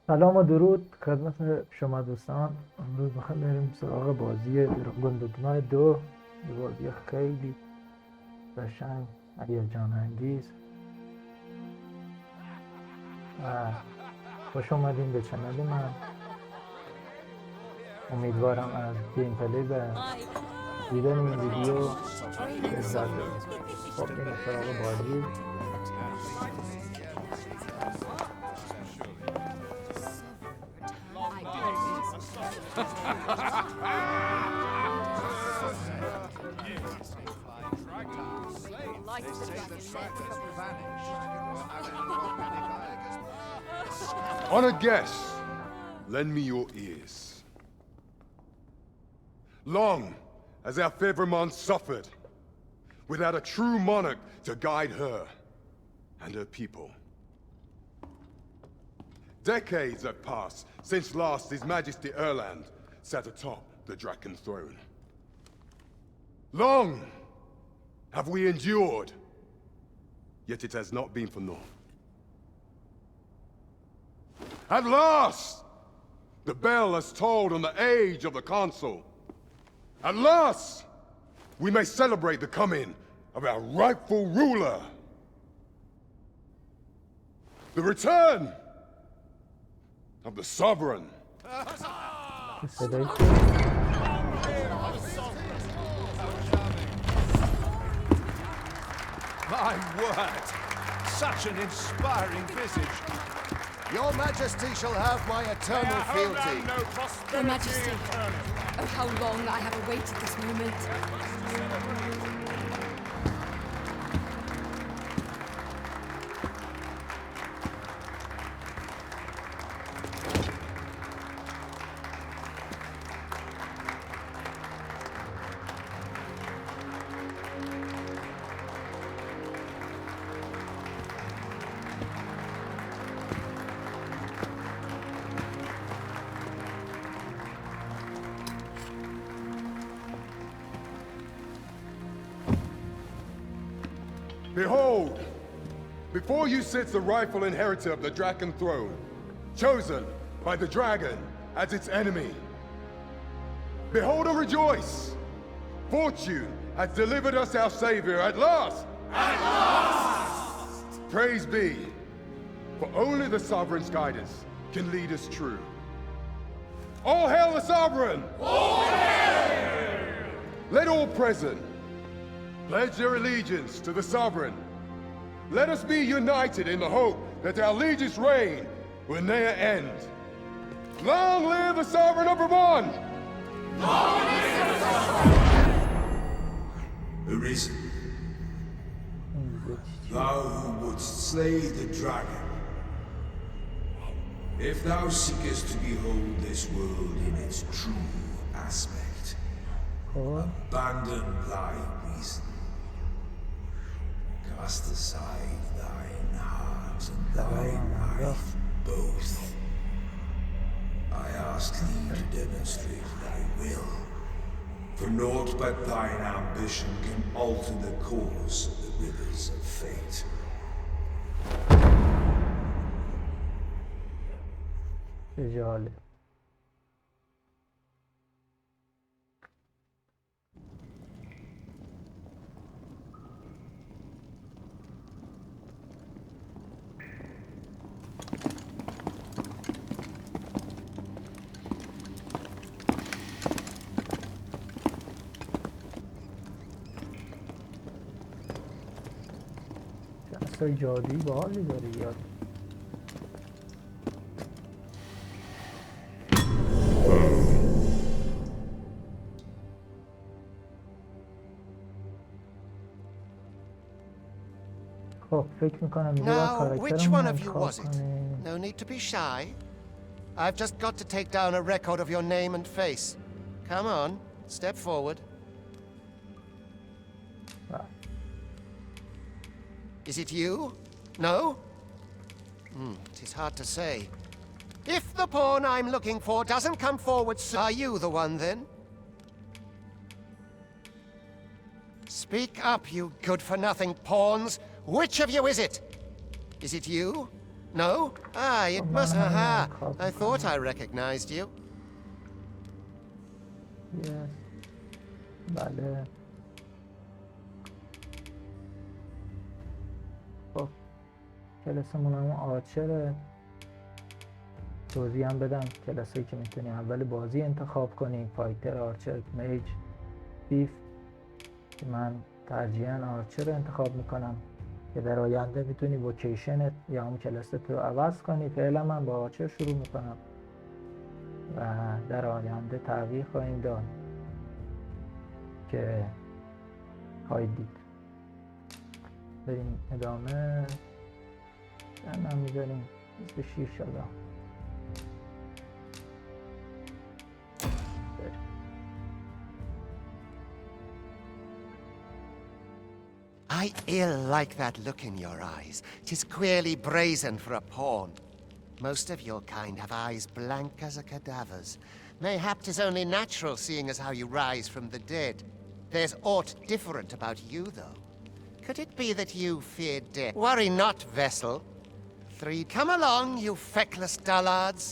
سلام و درود خدمت شما دوستان. امروز میخوایم بریم سراغ بازی گندگان 2. یه بازی خیلی قشنگ، هیجان انگیز و خوش اومدین به چنل من. امیدوارم از گیم پلی و دیدن این ویدیو لذت ببرید. خب بریم سراغ بازی. Honored guests, lend me your ears. Long has our Fevrimon suffered, without a true monarch to guide her and her people. Decades have passed since last His Majesty Erland sat atop the Draken throne. Long have we endured, yet it has not been for naught. At last, the bell has tolled on the age of the console. At last, we may celebrate the coming of our rightful ruler. The return of the sovereign. صدای My word! Such an inspiring visage. Your Majesty shall have my eternal fealty. Your Majesty, oh how long I have awaited this moment. Behold, before you sits the rightful inheritor of the Draken throne, chosen by the dragon as its enemy. Behold and rejoice! Fortune has delivered us our savior at last! At last! Praise be, for only the sovereign's guidance can lead us true. All hail the sovereign! All hail! Let all present pledge their allegiance to the sovereign. Let us be united in the hope that our liege's reign will ne'er end. Long live the sovereign of Vermont! Long live the sovereign! Arisen, thou who wouldst slay the dragon, if thou seekest to behold this world in its true aspect, abandon thy reason. Cast aside thine heart and thine life both. I ask thee to demonstrate thy will, for naught but thine ambition can alter the course of the rivers of fate. جالب. دستای جادویی باحالی داره یاد. خب فکر میکنم دیگه باید Now, which one of you کاراکترمون was it? انتخاب کنیم. No need to be shy. I've just got to take down a record of your name and face. Come on, step forward. Is it you? No? It is hard to say. If the pawn I'm looking for doesn't come forward, are you the one then? Speak up, you good-for-nothing pawns. Which of you is it? Is it you? No? Ah, it must. Aha! I thought I recognized you. Yes. بله. خب کلاسمون هم آرچره. توضیح هم بدم کلاسایی که میتونیم اول بازی انتخاب کنیم، فایتر، آرچر، میج، بیف، که من ترجیحاً آرچر رو انتخاب میکنم که در آینده میتونی وکیشنت یا هم کلاست رو عوض کنی. فعلا من با آرچر شروع میکنم و در آینده تغییر خواهیم داد که خواهید دید. بریم ادامه. من میذاریم 26 شده. I ill like that look in your eyes. 'Tis queerly brazen for a pawn. Most of your kind have eyes blank as a cadaver's. Mayhap 'tis only natural, seeing as how you rise from the dead. There's aught different about you, though. Could it be that you fear death? Worry not, vessel. 3, come along, you feckless dullards.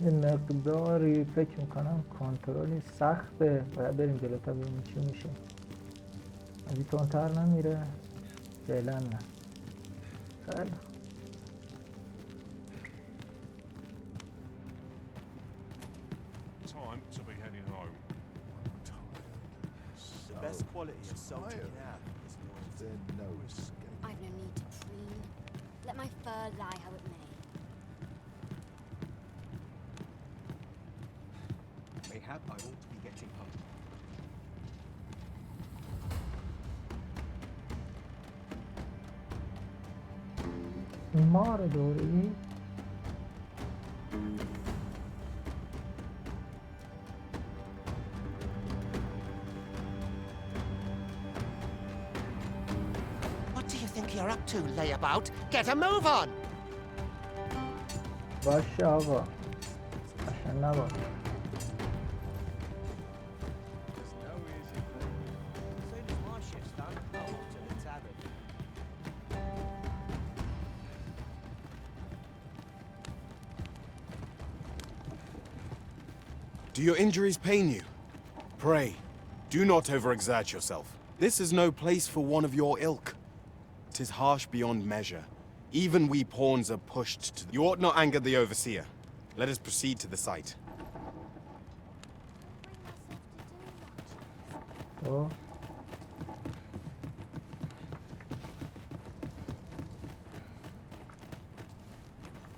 یه مقداری فکر میکنم کنترلی سخته. باید بریم جلوتر ببینیم چی میشه. از این تندتر نمیره فعلا. نه خیلی Time to be heading home. I'm tired. The best quality of salt you can have is There's no escape. I've no need to preen. Let my fur lie how it may. Mayhap I ought to be getting home. مار دوری. What do you think you're up to, layabout? Get a move on! باشه آقا. قشنگ نباش. As soon as my shift's done, I'll walk to the tavern. Do your injuries pain you? Pray, do not overexert yourself. This is no place for one of your ilk. 'Tis harsh beyond measure. Even we pawns are pushed to You ought not anger the overseer. Let us proceed to the site. Oh.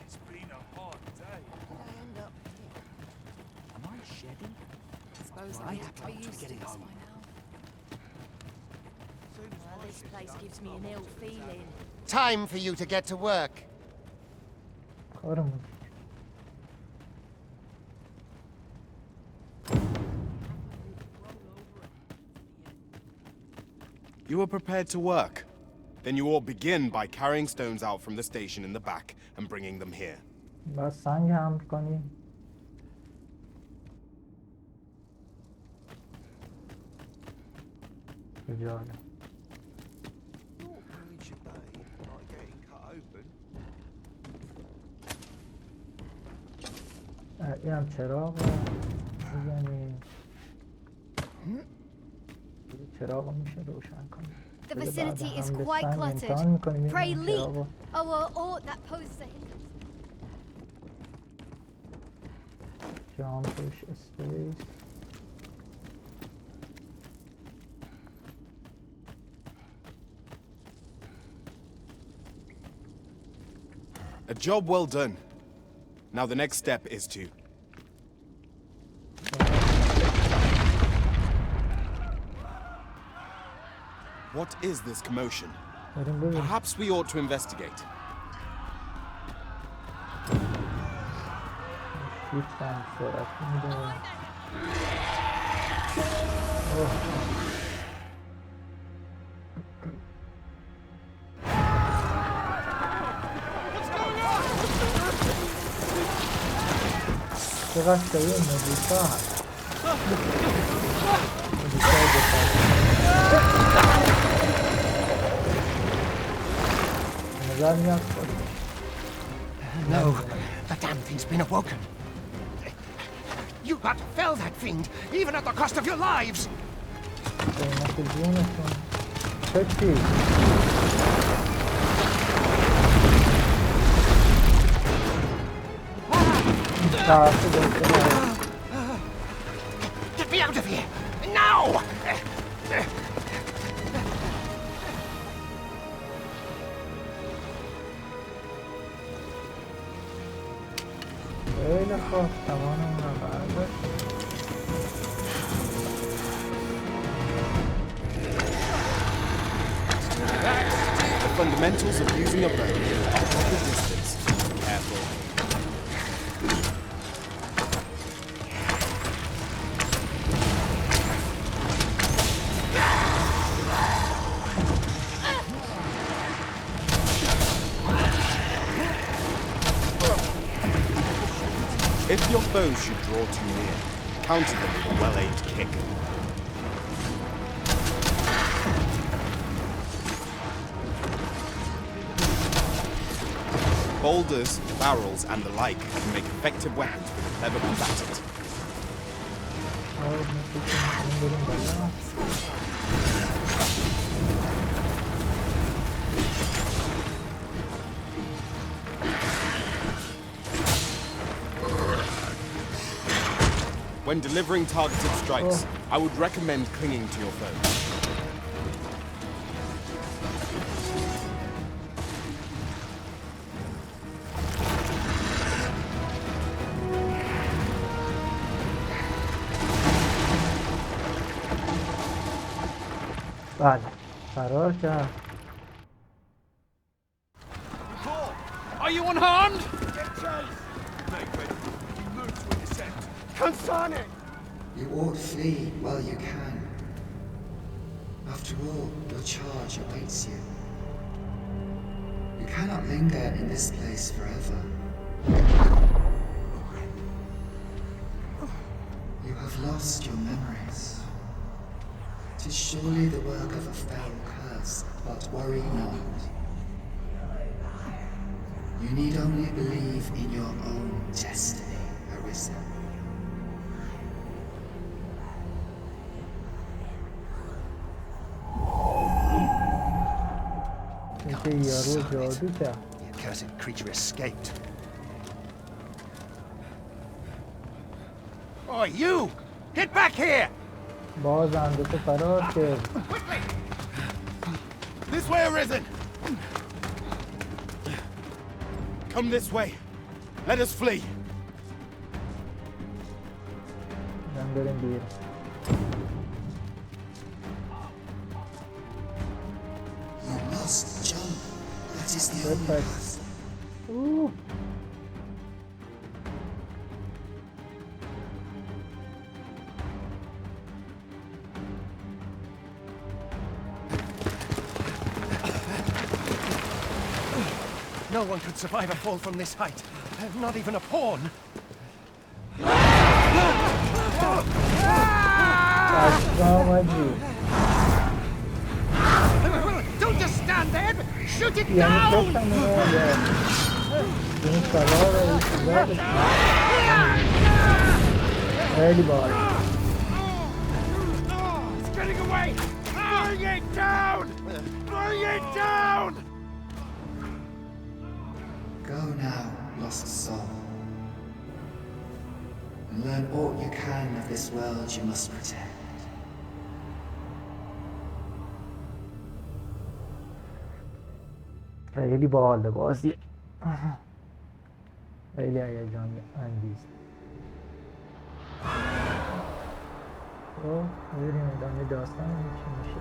It's been a hard day. Am I shedding? Suppose Well, I I have have to to be be used to getting this home. by now. As soon as Well, my this shift's place done, gives me I'll an walk ill to the feeling. Time for you to get to work. کارمون. You are prepared to work? Then you ought begin by carrying stones out from the station in the back and bringing them here. باید سنگ حمل کنیم. جالب. Not ruins your day like getting cut open. این هم چراغ میزنیم. چراغ میشه روشن کنیم. The vicinity is quite cluttered. Pray leap, or aught that poses a hindrance. جامپش اسپیس. A job well done. Now the next step is to... What is this commotion? بریم ببینیم. Perhaps we ought to investigate. شیفتم سرعت میده. چقدر شبیه موزیکا هست. موزیکای نظر میاد خود. No, the damn thing's been awoken. You had to fell that fiend, even at the cost of your lives. قیمت جونتون چه چی؟ Get me out of here! Now! خیلی خوب توانم رو برداشت. The fundamentals of using a bow. At the distance. Careful. If your foes should draw too near, counter them with a well-aimed kick. Boulders, barrels, and the like can make effective weapons for the clever combatant. When delivering targeted strikes, I would recommend clinging to your foe. بله فرار کرد. Are you unharmed? You ought flee while you can. After all, your charge awaits you. You cannot linger in this place forever. You have lost your memories. 'Tis surely the work of a foul curse, but worry not. You need only believe in your own destiny, Arisen. The accursed creature escaped. Oh, you! Get back here! بازنده تو فرار کرد. This way, Arisen! Come this way. Let us flee. بریم بیرون. You must jump. That is the only path. No one could survive a fall from this height. Not even a pawn. Don't just stand there! Shoot it down! It's getting away! Bring it down! Bring it down! Go now, lost soul. And learn all you can of this world you must protect. خیلی باحاله بازی. خیلی هیجان انگیز. خب ببینیم ادامه داستان چی میشه.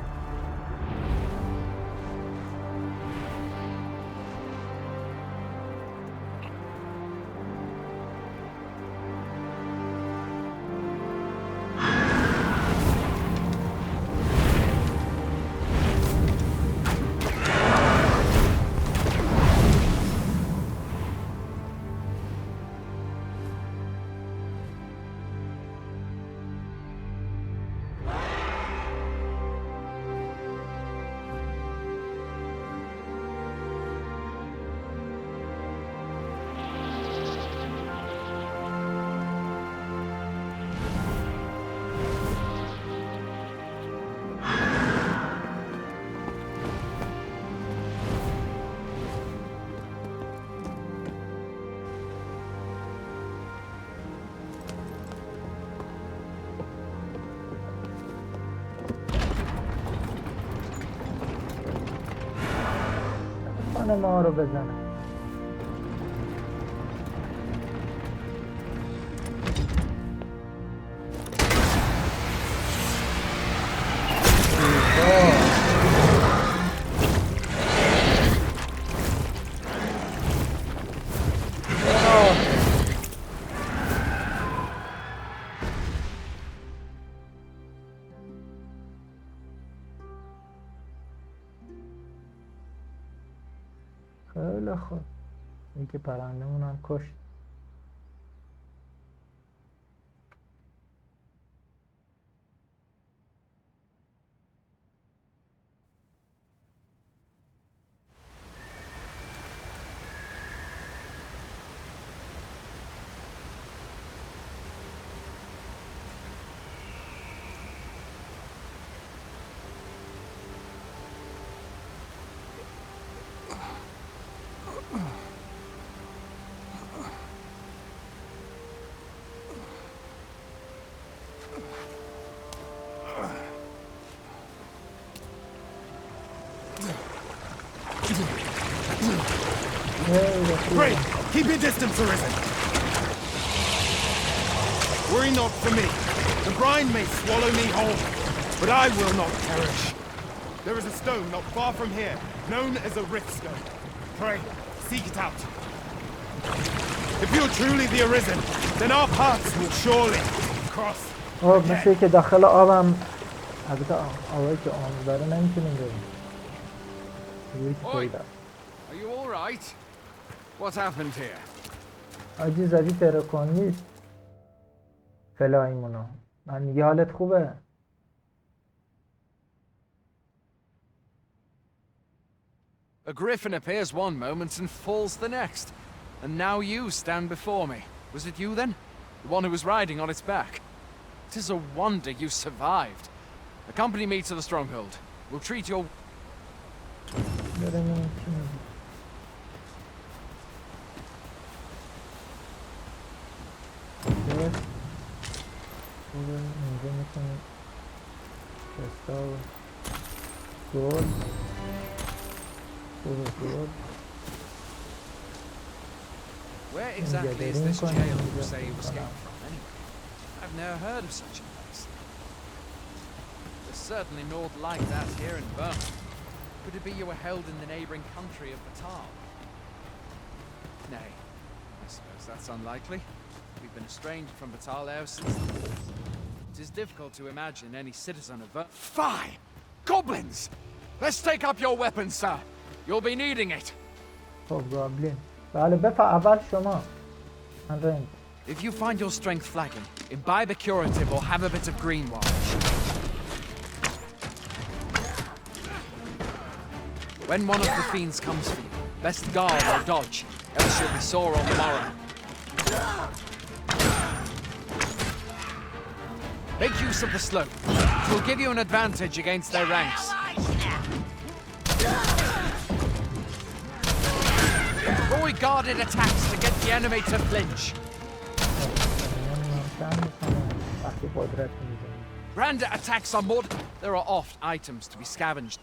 نکنه ما رو بزنه. خیلی خوب، این که پرندمون هم کشت. Great! Keep your distance, Arisen! Worry not for me. The brine may swallow me whole, but I will not perish. There is a stone not far from here, known as a rift stone. Pray, seek it out. If you're truly the Arisen, then our paths will surely cross. مثل که داخل آبم البته آبایی که آب داره نمیتونیم بریم. Are you all right? What happened here? آجی زدی ترکون نیست فلایمونو. من میگه حالت خوبه. A griffin appears one moment and falls the next. And now you stand before me. Was it you then? The one who was riding on its back? It is a wonder you survived. Accompany me to the stronghold. We'll treat your... Where exactly is this jail you say you escaped from, anyway? I've never heard of such a place. There's certainly naught like that here in Burma. Could it be you were held in the neighbouring country of Batal? Nay, I suppose that's unlikely. We've been estranged from Batal ever since the war. It is difficult to imagine any citizen of Burma... Fie! Goblins! Let's take up your weapons, sir. You'll be needing it. Oh, goblin. بله اول شما. If you find your strength flagging, imbibe a curative or have a bit of green wash. When one of the fiends comes for you, best guard or dodge, else you'll be sore on the morrow. Make use of the slope. It will give you an advantage against their ranks. Avoid guarded attacks to get the enemy to flinch. Random attacks on board. There are oft items to be scavenged.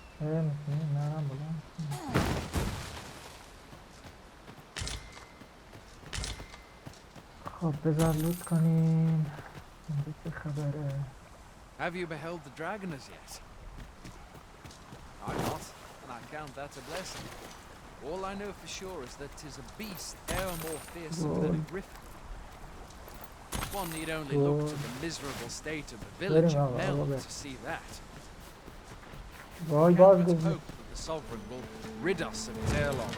خب بذار لوت کنیم. چه خبره؟ Have you beheld the dragon as yet? I not, and I count that a blessing. All I know for sure is that 'tis a beast e'er more fearsome than a griffin. One need only look to the miserable state of the village of Mel to see that. But hope that the sovereign will rid us of it ere long.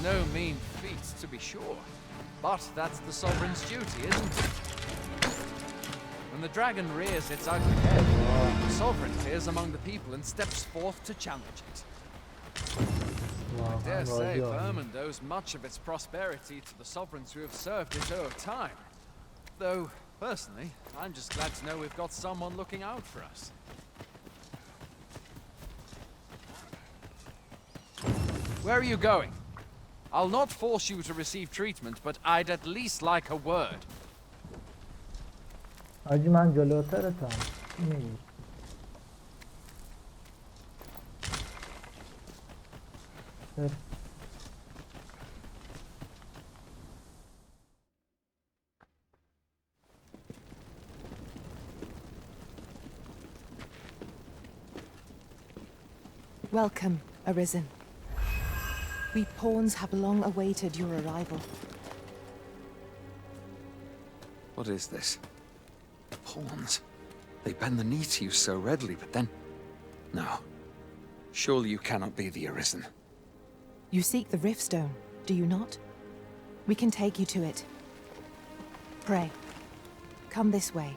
No mean feat, to be sure. But that's the sovereign's duty, isn't it? When the dragon rears its ugly head, the sovereign appears among the people and steps forth to challenge it. I dare say Vermin owes much of its prosperity to the sovereigns who have served it over time. Though, personally, I'm just glad to know we've got someone looking out for us. Where are you going? I'll not force you to receive treatment, but I'd at least like a word. آجی من جلوترتم. چی میگی؟ Welcome, Arisen. We pawns have long awaited your arrival. What is this? Pawns? They bend the knee to you so readily, but then... No. Surely you cannot be the Arisen. You seek the Riftstone, do you not? We can take you to it. Pray. Come this way.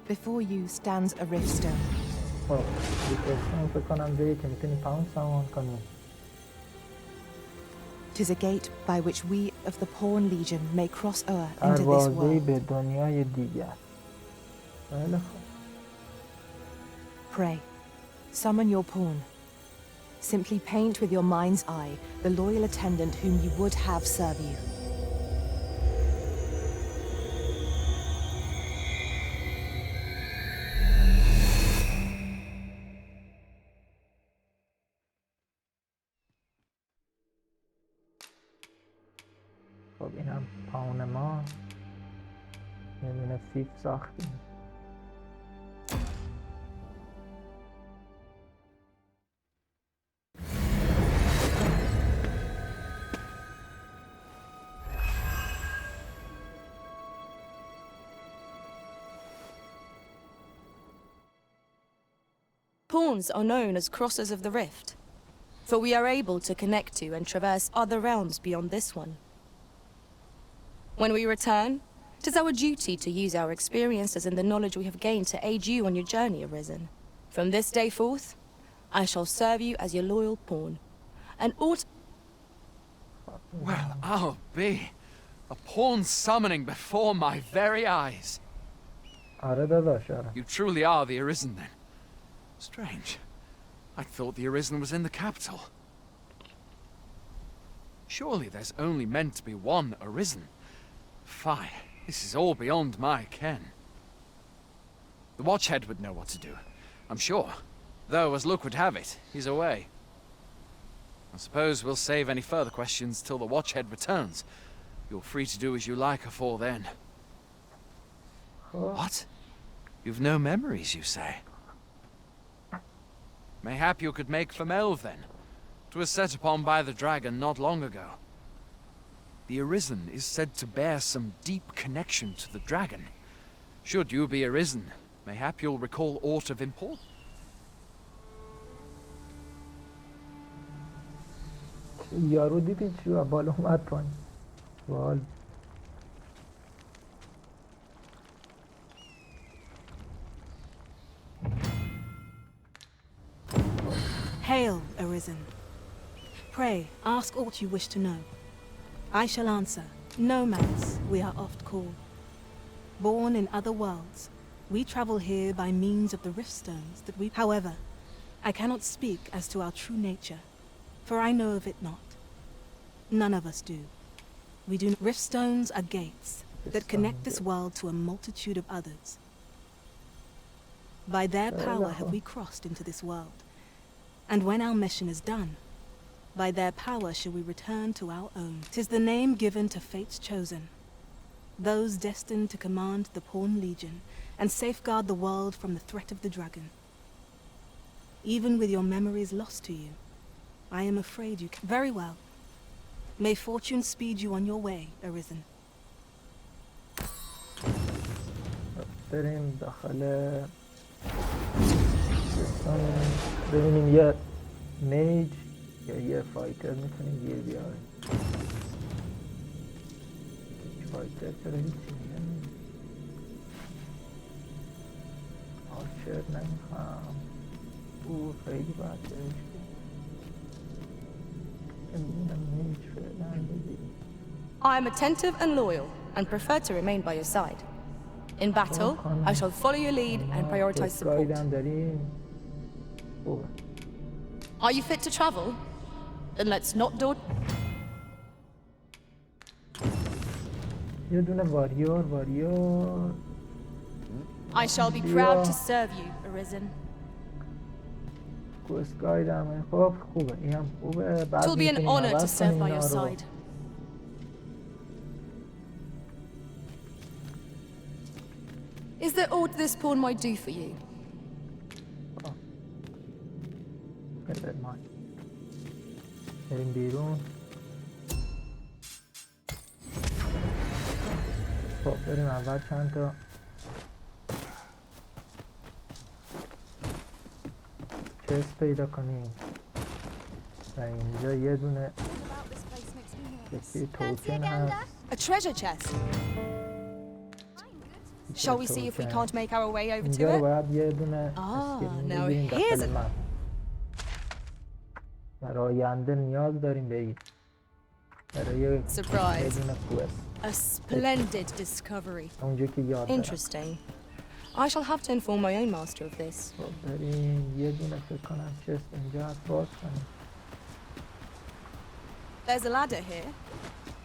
Before you stands a Riftstone. خب ریفتستون فکر کنم جایی که میتونی پاوند سامان کنی. 'Tis a gate by which we of the Pawn Legion may cross over into this دروازه‌ای world. به دنیای دیگر. خیلی خوب. Pray. Summon your pawn. Simply paint with your mind's eye the loyal attendant whom you would have serve you. خب اینم پاون ما. یه دونه فیف ساختیم. Pawns are known as crossers of the rift, for we are able to connect to and traverse other realms beyond this one. When we return, it is our duty to use our experiences and the knowledge we have gained to aid you on your journey, Arisen. From this day forth, I shall serve you as your loyal pawn, and ought... Well, I'll be. A pawn summoning before my very eyes. آره داداش آره. You truly are the Arisen, then. Strange. I thought the Arisen was in the capital. Surely there's only meant to be one Arisen. Fie, this is all beyond my ken. The Watchhead would know what to do, I'm sure. Though, as luck would have it, he's away. I suppose we'll save any further questions till the Watchhead returns. You're free to do as you like afore then. What? You've no memories, you say? Mayhap you could make for Melve, then. 'Twas set upon by the dragon not long ago. The Arisen is said to bear some deep connection to the dragon. Should you be Arisen, mayhap you'll recall aught of import? یارو دیدی چی و بالا اومد پایین. وال. Hail, Arisen. Pray, ask aught you wish to know. I shall answer. Nomads, we are oft called. Born in other worlds, we travel here by means of the riftstones that we... However, I cannot speak as to our true nature, for I know of it not. None of us do. We do... Riftstones are gates that connect this world to a multitude of others. By their power have we crossed into this world. And when our mission is done, by their power shall we return to our own. 'Tis the name given to fate's chosen, those destined to command the Pawn Legion and safeguard the world from the threat of the dragon. Even with your memories lost to you, I am afraid you can... Very well. May fortune speed you on your way, Arisen. بریم داخل ببینیم یه میج یا یه فایتر میتونیم گیر بیاریم. فایتر چرا هیچی میگن؟ آرچر نمیخوام. او خیلی باید بهش نمیدونم میج فعلا بگیریم. I am attentive and loyal, and prefer to remain by your side. In battle, I shall follow your lead and prioritize support. Are you fit to travel? Then let's not do. یه دونه واریور I shall be proud to serve you, Arisen. کوست گاید هم خب خوبه این هم خوبه بعد It will be an honor to serve by your side. Is there aught this pawn might do for you? بریم بیرون خب بریم اول چند تا چست پیدا کنیم و اینجا یه دونه توکن هست A treasure chest. Shall we see if we can't make our way over to اینجا it? باید یه دونه now here's a... برای آینده نیاز داریم به این برای یه دونه کوست A splendid discovery. اونجا که یاد دارم Interesting. I shall have to inform my own master of this. خب بریم یه دونه فکر کنم چست اینجا هست باز کنیم There's a ladder here.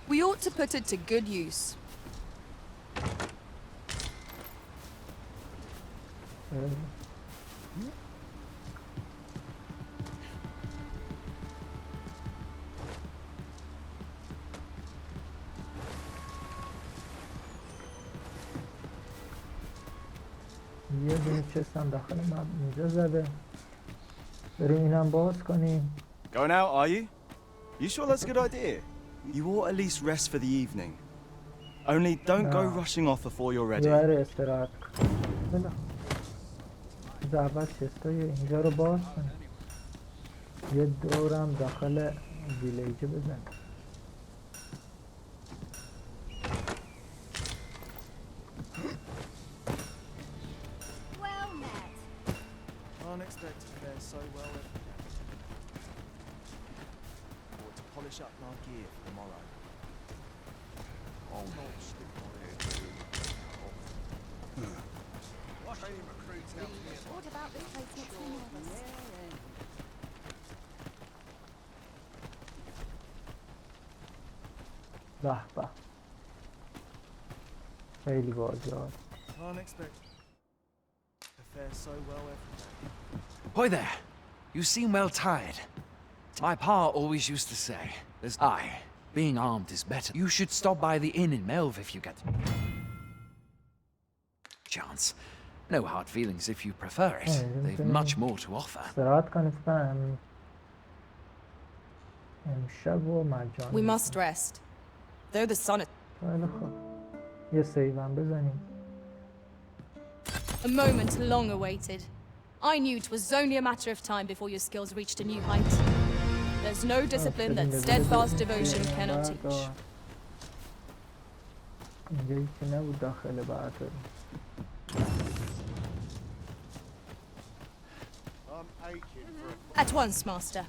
We ought to put it to good use. یه دونه چست هم داخل من اینجا زده بریم اینم باز کنیم Going out, are you? You sure that's a good idea? You ought at least rest for the evening. Only don't go rushing off before you're ready. یه استراحت بله از اول چستای اینجا رو باز کنیم یه دورم داخل ویلیج بزن Unexpected fare so well every day. Ought to polish up our gear for tomorrow. Oh, not stick my head too. What any recruits out here? What about this place makes me nervous? به به خیلی بازار Unexpected. The fare so well every day. Hi there. You seem well tired. My pa always used to say, as being armed is better. You should stop by the inn in Melv if you get chance. No hard feelings if you prefer it. They've much more to offer. استراحت کنیم امشب و مجانی We must rest. Though the sun is... خیلی خوب یه سیوم بزنیم A moment long awaited. I knew it was only a matter of time before your skills reached a new height. There's no discipline that steadfast devotion cannot teach. اینجا هیچی نبود داخل بعد At once, master.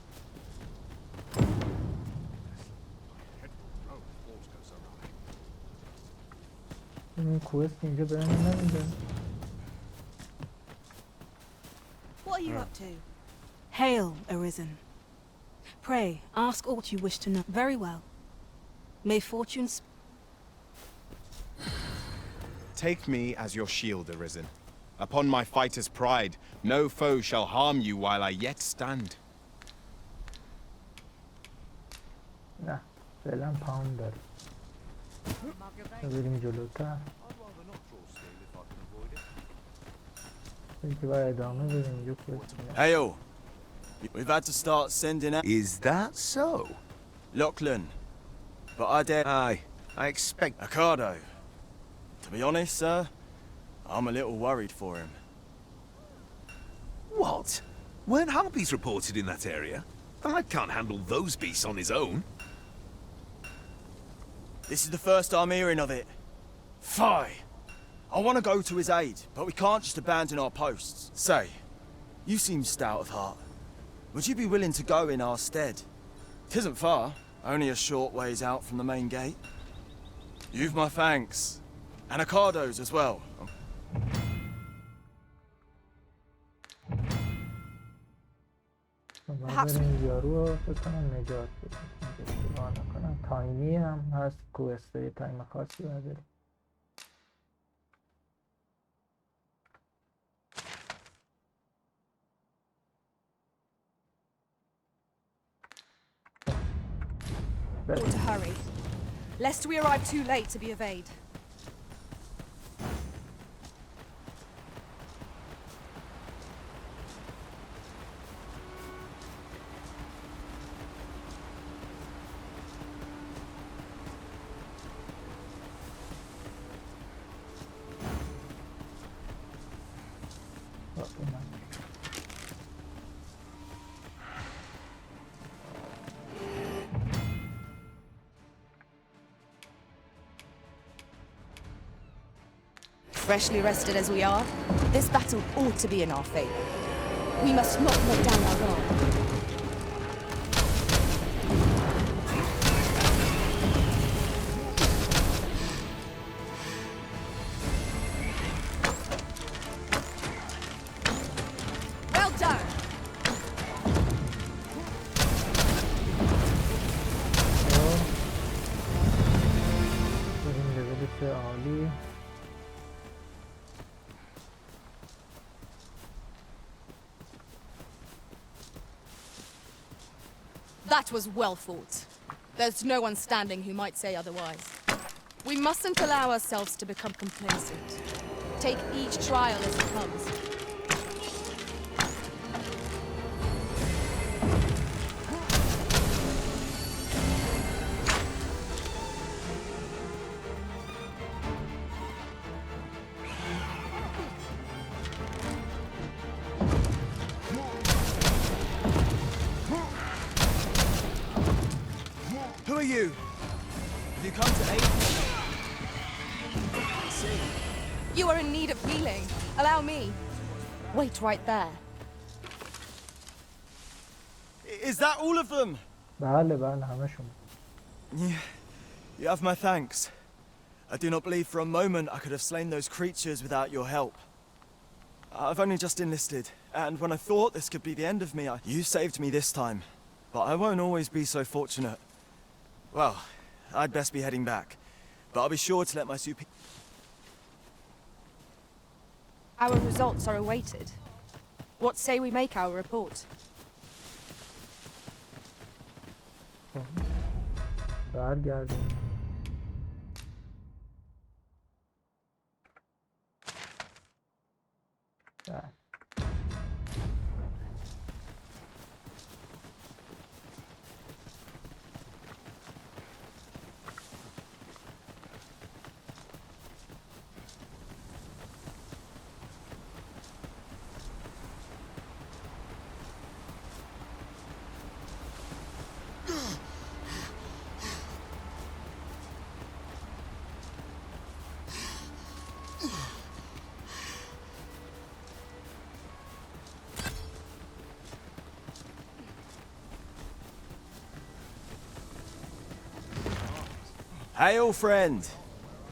این کوست اینجا برنه نمیده What are you up to? Hail, Arisen. Pray, ask aught you wish to know. Very well. May fortune... Take me as your shield, Arisen. Upon my fighter's pride, no foe shall harm you while I yet stand. نه فعلا پاوند داره بریم جلوتر که باید ادامه بدیم اینجا کوست Hail! We've had to start sending out... Is that so? Lachlan. But I dare... Aye, I expect... Ricardo. To be honest, sir, I'm a little worried for him. What? Weren't harpies reported in that area? I can't handle those beasts on his own. This is the first I'm hearing of it. Fie! I want to go to his aid, but we can't just abandon our posts. Say, you seem stout of heart. Would you be willing to go in our stead? 'Tisn't far, only a short ways out from the main gate. You've my thanks. Anacardos as well. بریم یارو رو بکنم نجات بدیم. اشتباه نکنم تایمی هم هست، کوسته تایم خاصی برداریم. Ought to hurry, lest we arrive too late to be evade. Freshly rested as we are, this battle ought to be in our favor. We must not let down our guard. Well done! That was well fought. There's no one standing who might say otherwise. We mustn't allow ourselves to become complacent. Take each trial as it comes. Who are you? Have you come to aid me? I see. You are in need of healing. Allow me. Wait right there. Is that all of them? بله همشون. You have my thanks. I do not believe for a moment I could have slain those creatures without your help. I've only just enlisted, and when I thought this could be the end of me, you saved me this time. But I won't always be so fortunate. Well, I'd best be heading back, but I'll be sure to let my superior... Our results are awaited. What say we make our report? برگردیم. Hail, friend.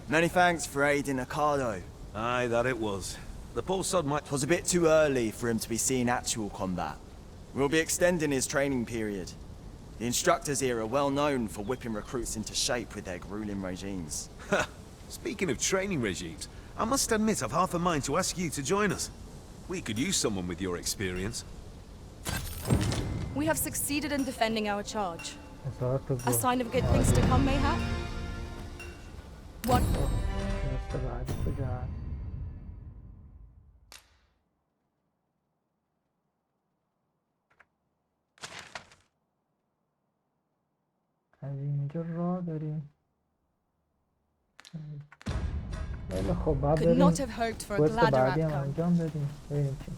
Many thanks for aiding Ricardo. Aye, that it was. The poor sod might... 'Twas a bit too early for him to be seeing actual combat. We'll be extending his training period. The instructors here are well known for whipping recruits into shape with their grueling regimes. Speaking of training regimes, I must admit I've half a mind to ask you to join us. We could use someone with your experience. We have succeeded in defending our charge. A sign of good things to come, mayhap? What? از اینجا راه داریم. خیلی خب بعد بریم quest بعدی هم انجام بدیم. بریم چی؟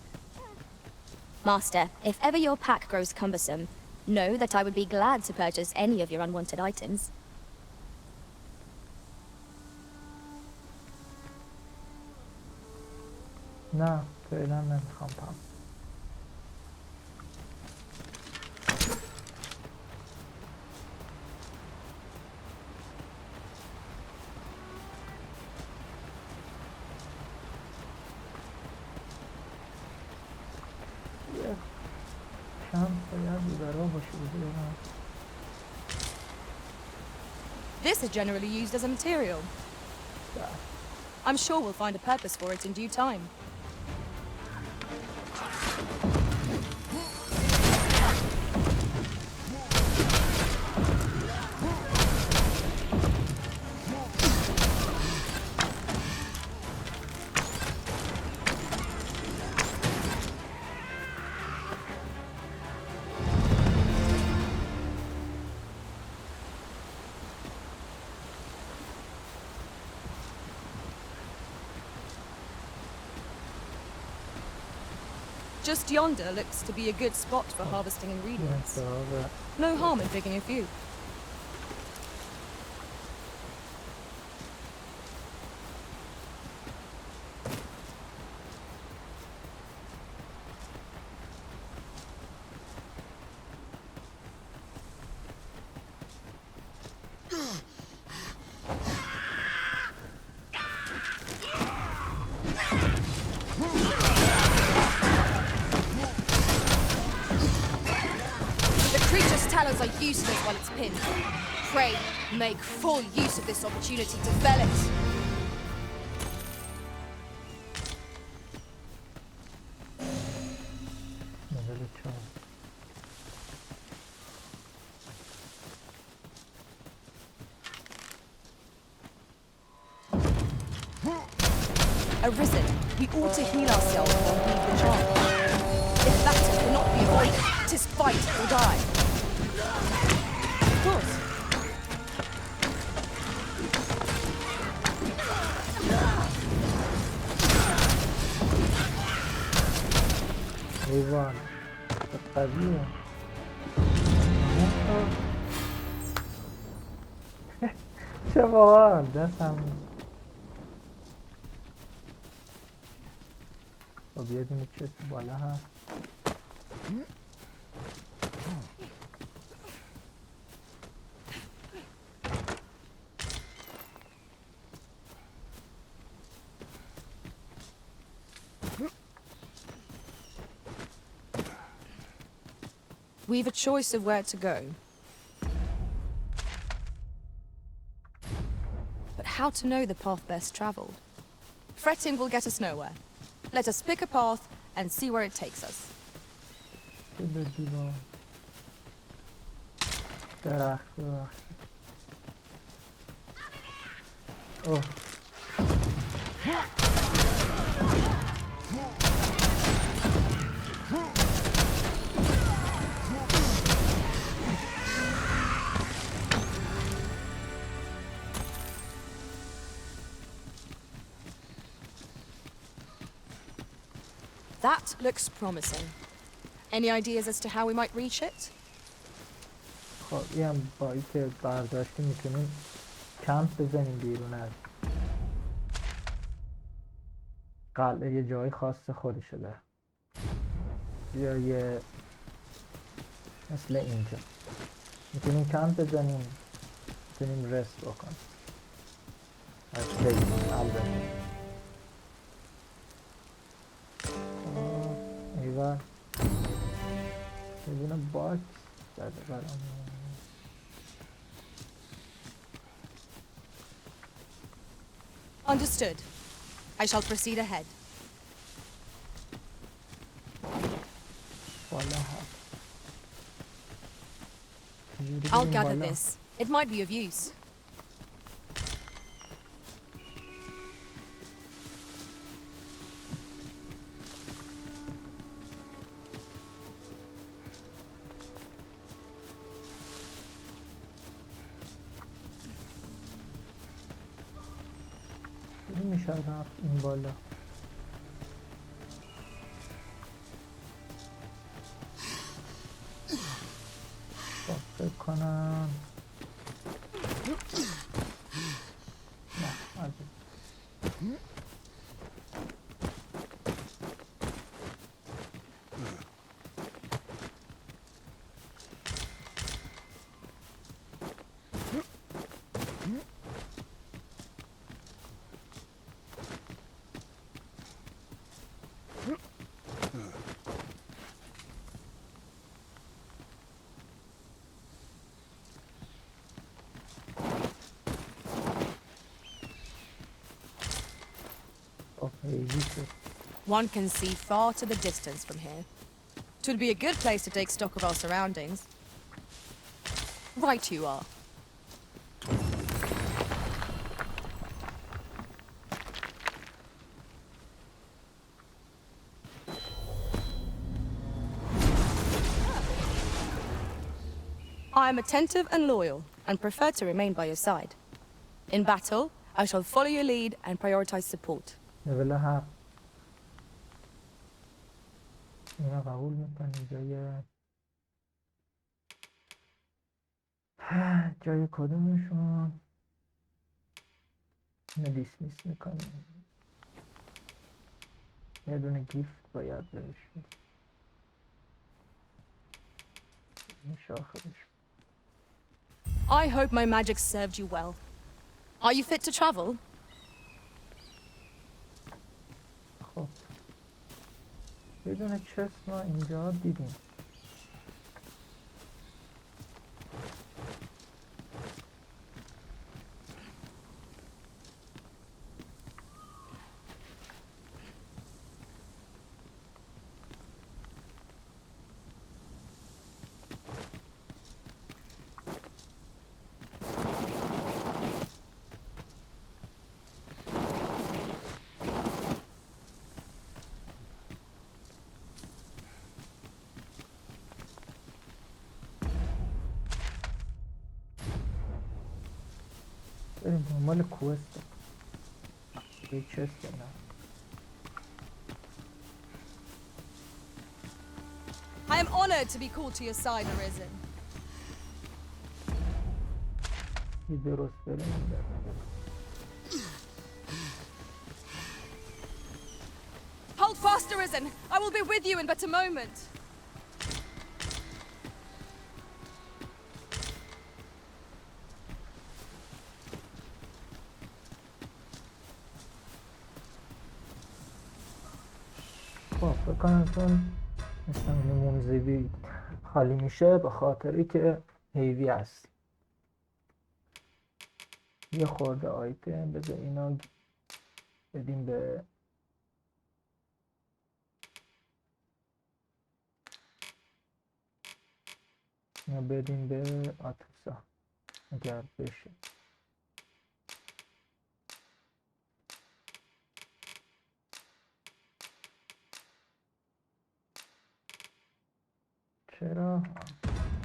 Master, if ever your pack grows cumbersome, know that I would be glad to purchase any of your unwanted items. نه فعلا نمیخوام پام. هم باید بی‌برا باشه بودم. This is generally used as a material. I'm sure we'll find a purpose for it in due time. Just yonder looks to be a good spot for harvesting ingredients. No harm in picking a few. Are useless while it's pinned. Pray, make full use of this opportunity to fell it. Arisen, we ought to heal ourselves or leave the charm. If battle cannot be avoided, 'tis fight or die. Of course. هیجان قویه چه باحال دستم خب یه دونه چیز بالا هست We've a choice of where to go. But how to know the path best traveled? Fretting will get us nowhere. Let us pick a path and see where it takes us. Oh. That looks promising. Any ideas as to how we might reach it? خب این هم با این که برداشتی میتونیم کمپ بزنیم بیرون از قلعه یه جای خاص خودشه داره یا یه مثل اینجا میتونیم کمپ بزنیم میتونیم رست بکنیم از بگیم البته ایوان یه باکس زده برام Understood. I shall proceed ahead. I'll gather this. It might be of use. میشه رفت این بالا فکر کنم نه One can see far to the distance from here. It would be a good place to take stock of our surroundings. Right you are. I am attentive and loyal, and prefer to remain by your side. In battle, I shall follow your lead and prioritize support. level 7 اینا قبول میکنی جای کدومشون اینو دیسمیس میکنیم. یه دونه گیفت باید بهش بدیم. این شاخرش. I hope my magic served you well. Are you fit to travel? خب یه دونه چست ما اینجا دیدیم. بریم دنبال کوست. یه چست نه. I am honored to be called to your side, Arisen. یه درست بریم. Hold fast, Arisen. I will be with you in but a moment. خب فکر کنم چون مثلا موزیبی خالی میشه به خاطری که هیوی است. یه خورده آیتم بذار اینا بدیم به اینا بدیم به آتوسا اگر بشه. چرا؟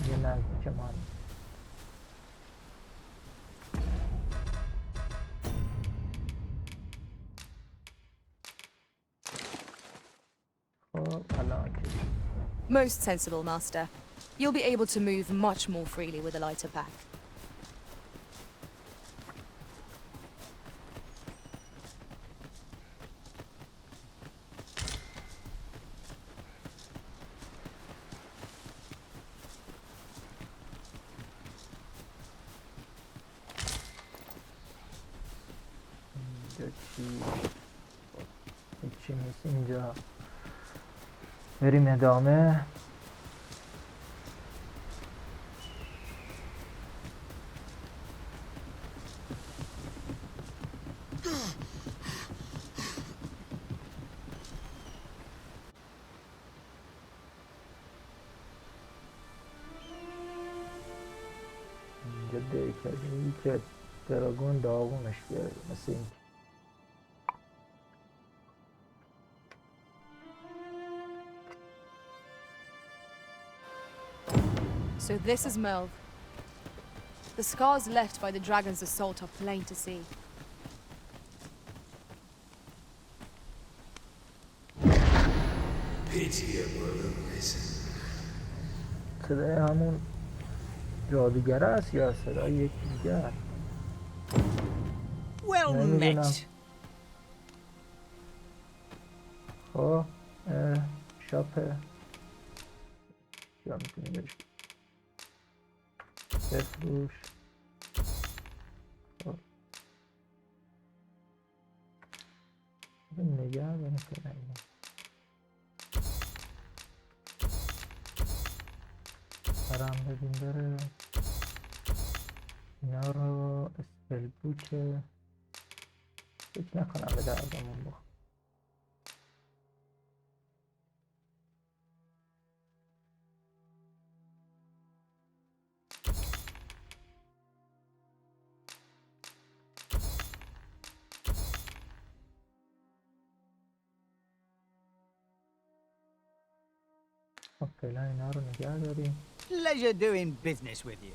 یه نزدیک ما خب الان که Most sensible, Master. You'll be able to move much more freely with a lighter pack. هیچی نیست اینجا. بریم ادامه. اینجا دیگه که دراگون داغونش بیاره مثل این. So this is Melv. The scars left by the dragon's assault are plain to see. صدای همون جادوگره است یا صدای یک دیگر؟ Well met. خب شاپ یا میتونی بهش بفروش. خب نگه داریم که نگیم برم بدیم بره اینا رو اسپل بوکه فکر نکنم به دردمون بخور. خب فعلا اینا رو نگه داریم. Pleasure doing business with you.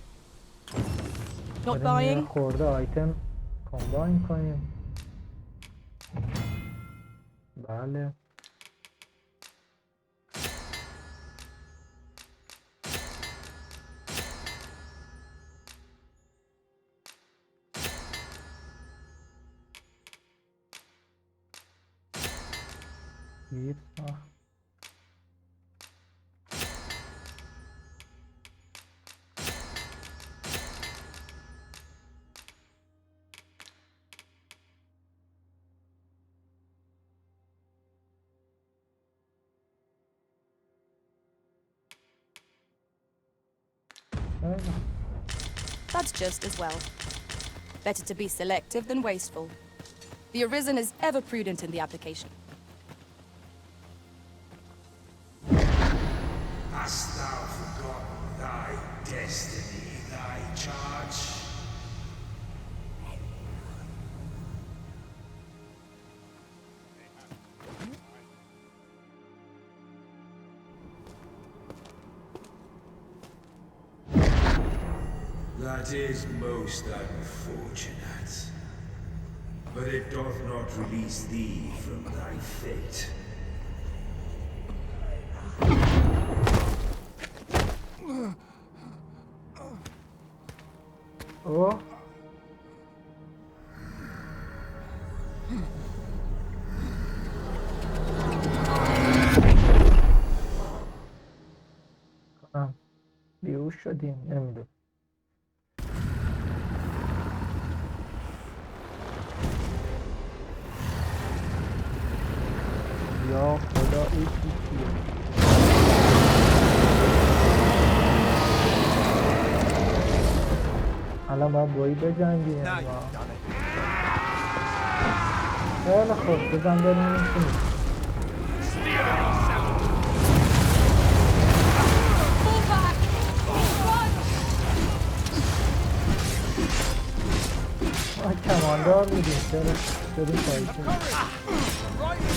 Not بریم یه buying? خورده آیتم کامباین کنیم. بله. گیر ساخت. That's just as well. Better to be selective than wasteful. The Arisen is ever prudent in the application. Hast thou forgotten thy destiny, thy charge? That is most unfortunate. But it doth not release thee from thy fate. اوه کنم بیهوش شدیم نمیدونم. یا خدا این چیه؟ الان باید بایی بجنگیم. خیلی خوب بزن بریم این چی میشه. ما کماندار بودیم چرا بریم پاییتیم.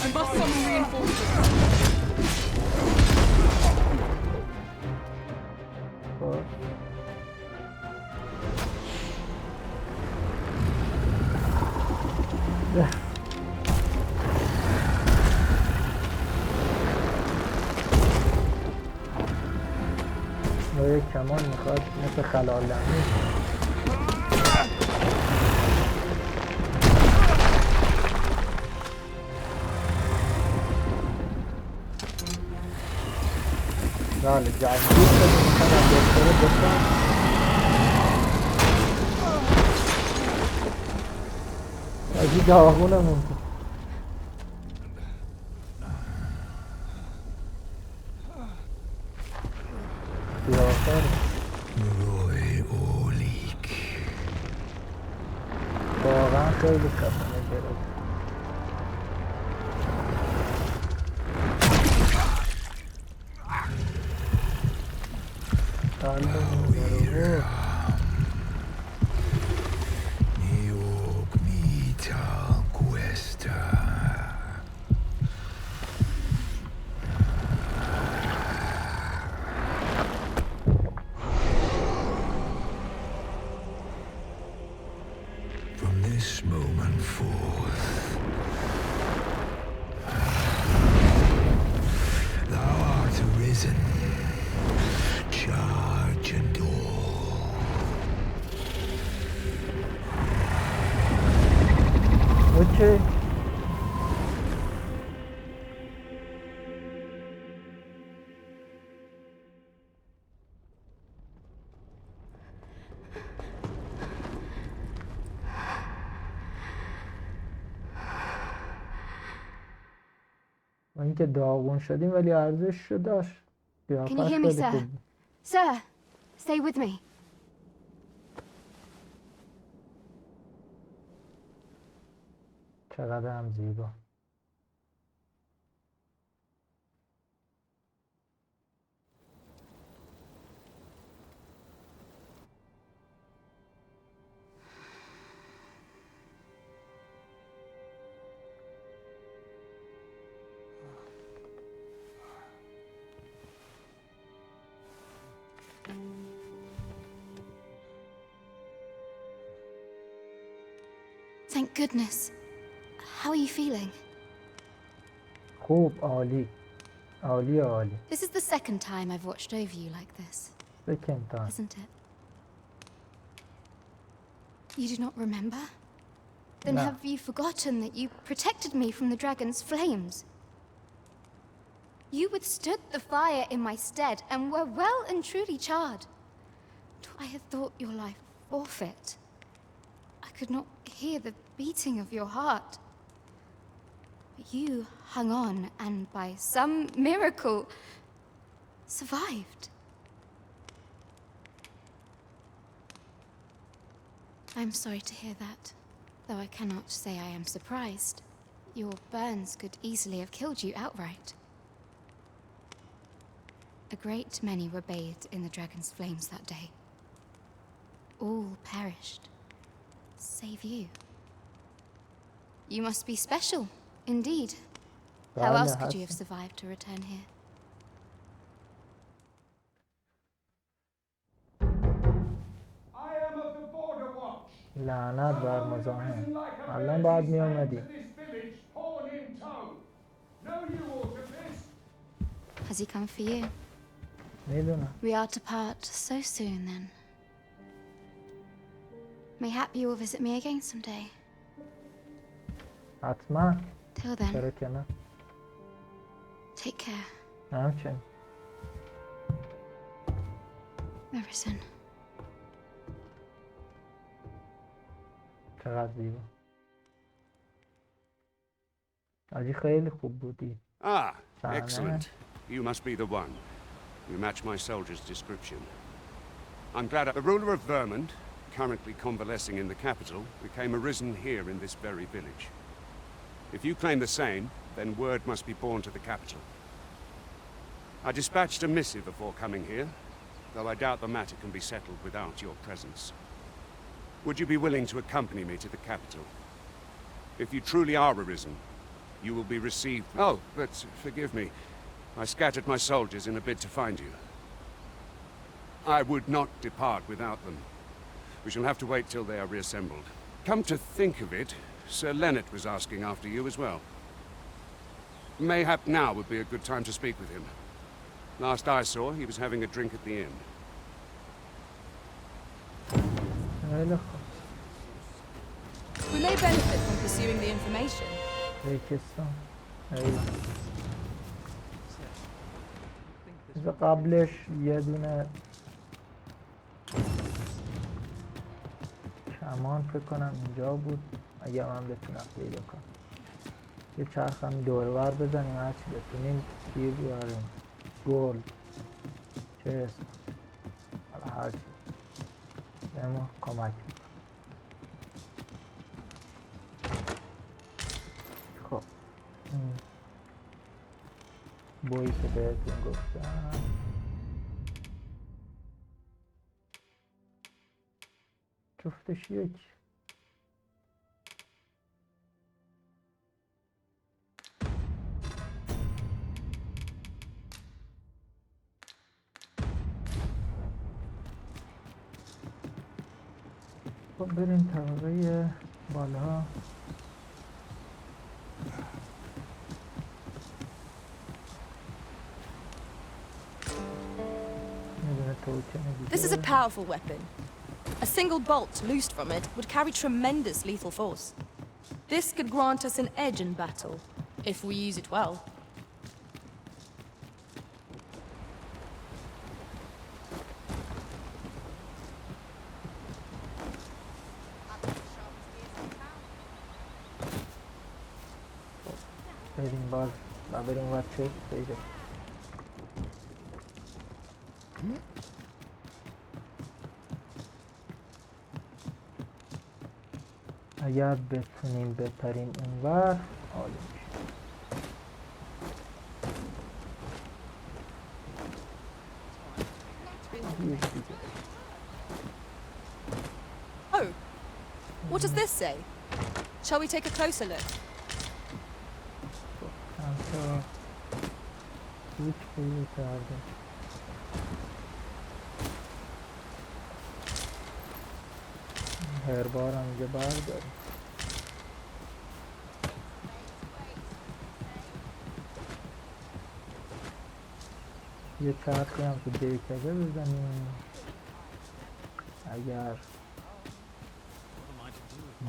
I must summon reinforcements. با یک کمان میخواد مثل خلال دمی بله جنگی شدیم میخواد از دکتره بسن ازی داغونمون کن. سیاه‌کاره واقعا خیلی خفنه گرفت. From this moment forth, thou art arisen, charge and all. Okay. ما اینکه داغون شدیم ولی ارزش داشت. Can you hear me, sir? Sir, stay with me. چقدر هم زیبا. Thank goodness. How are you feeling? خوب، عالی. عالی عالی. This is the second time I've watched over you like this. Second time. Isn't it? You do not remember? Then No. have you forgotten that you protected me from the dragon's flames? You withstood the fire in my stead and were well and truly charred. I had thought your life forfeit. I could not hear the beating of your heart. But you hung on and by some miracle survived. I'm sorry to hear that, though I cannot say I am surprised. Your burns could easily have killed you outright. A great many were bathed in the dragon's flames that day. All perished, save you. You must be special, indeed. How else could you have survived to return here? لعنت بر مزاحم. الان باید می اومدی. Has he come for you? میدونم. We are to part so soon then. Mayhap you will visit me again someday. حتما. Till then. چرا که نه؟ Take care. همچنین. Arisen. چقدر زیبا. آجی خیلی خوب بودی. Ah, excellent. You must be the one. You match my soldier's description. I'm glad the ruler of Vermont, currently convalescing in the capital, became arisen here in this very village. If you claim the same, then word must be borne to the capital. I dispatched a missive before coming here, though I doubt the matter can be settled without your presence. Would you be willing to accompany me to the capital? If you truly are arisen, you will be received... Oh, but forgive me. I scattered my soldiers in a bid to find you. I would not depart without them. We shall have to wait till they are reassembled. Come to think of it, Sir Leonard was asking after you as well. Mayhap now would be a good time to speak with him. Last I saw, he was having a drink at the inn. We may benefit from pursuing the information. قبلش یه دونه کمان فکر کنم اینجا بود، اگه من بتونم پیدا کنم. یه چرخ هم دور ور بزنیم هرچی بتونیم گیر بیاریم. گل چه اسم حالا هرچی به ما کمک میکنه. خب بویی که بهتون گفتم جفتش یک. خب بریم طبقه بالا. This is a powerful weapon. A single bolt loosed from it would carry tremendous lethal force. This could grant us an edge in battle, if we use it well. بریم باز و بریم باید چه پیدا. اگر بتونیم بپریم اونور عالی میشه. Oh, what does this say? Shall we take a closer look? هیچ پیدا کرده. هربار هم اینجا برداریم. یه چرخی هم تو دیکده بزنیم اگر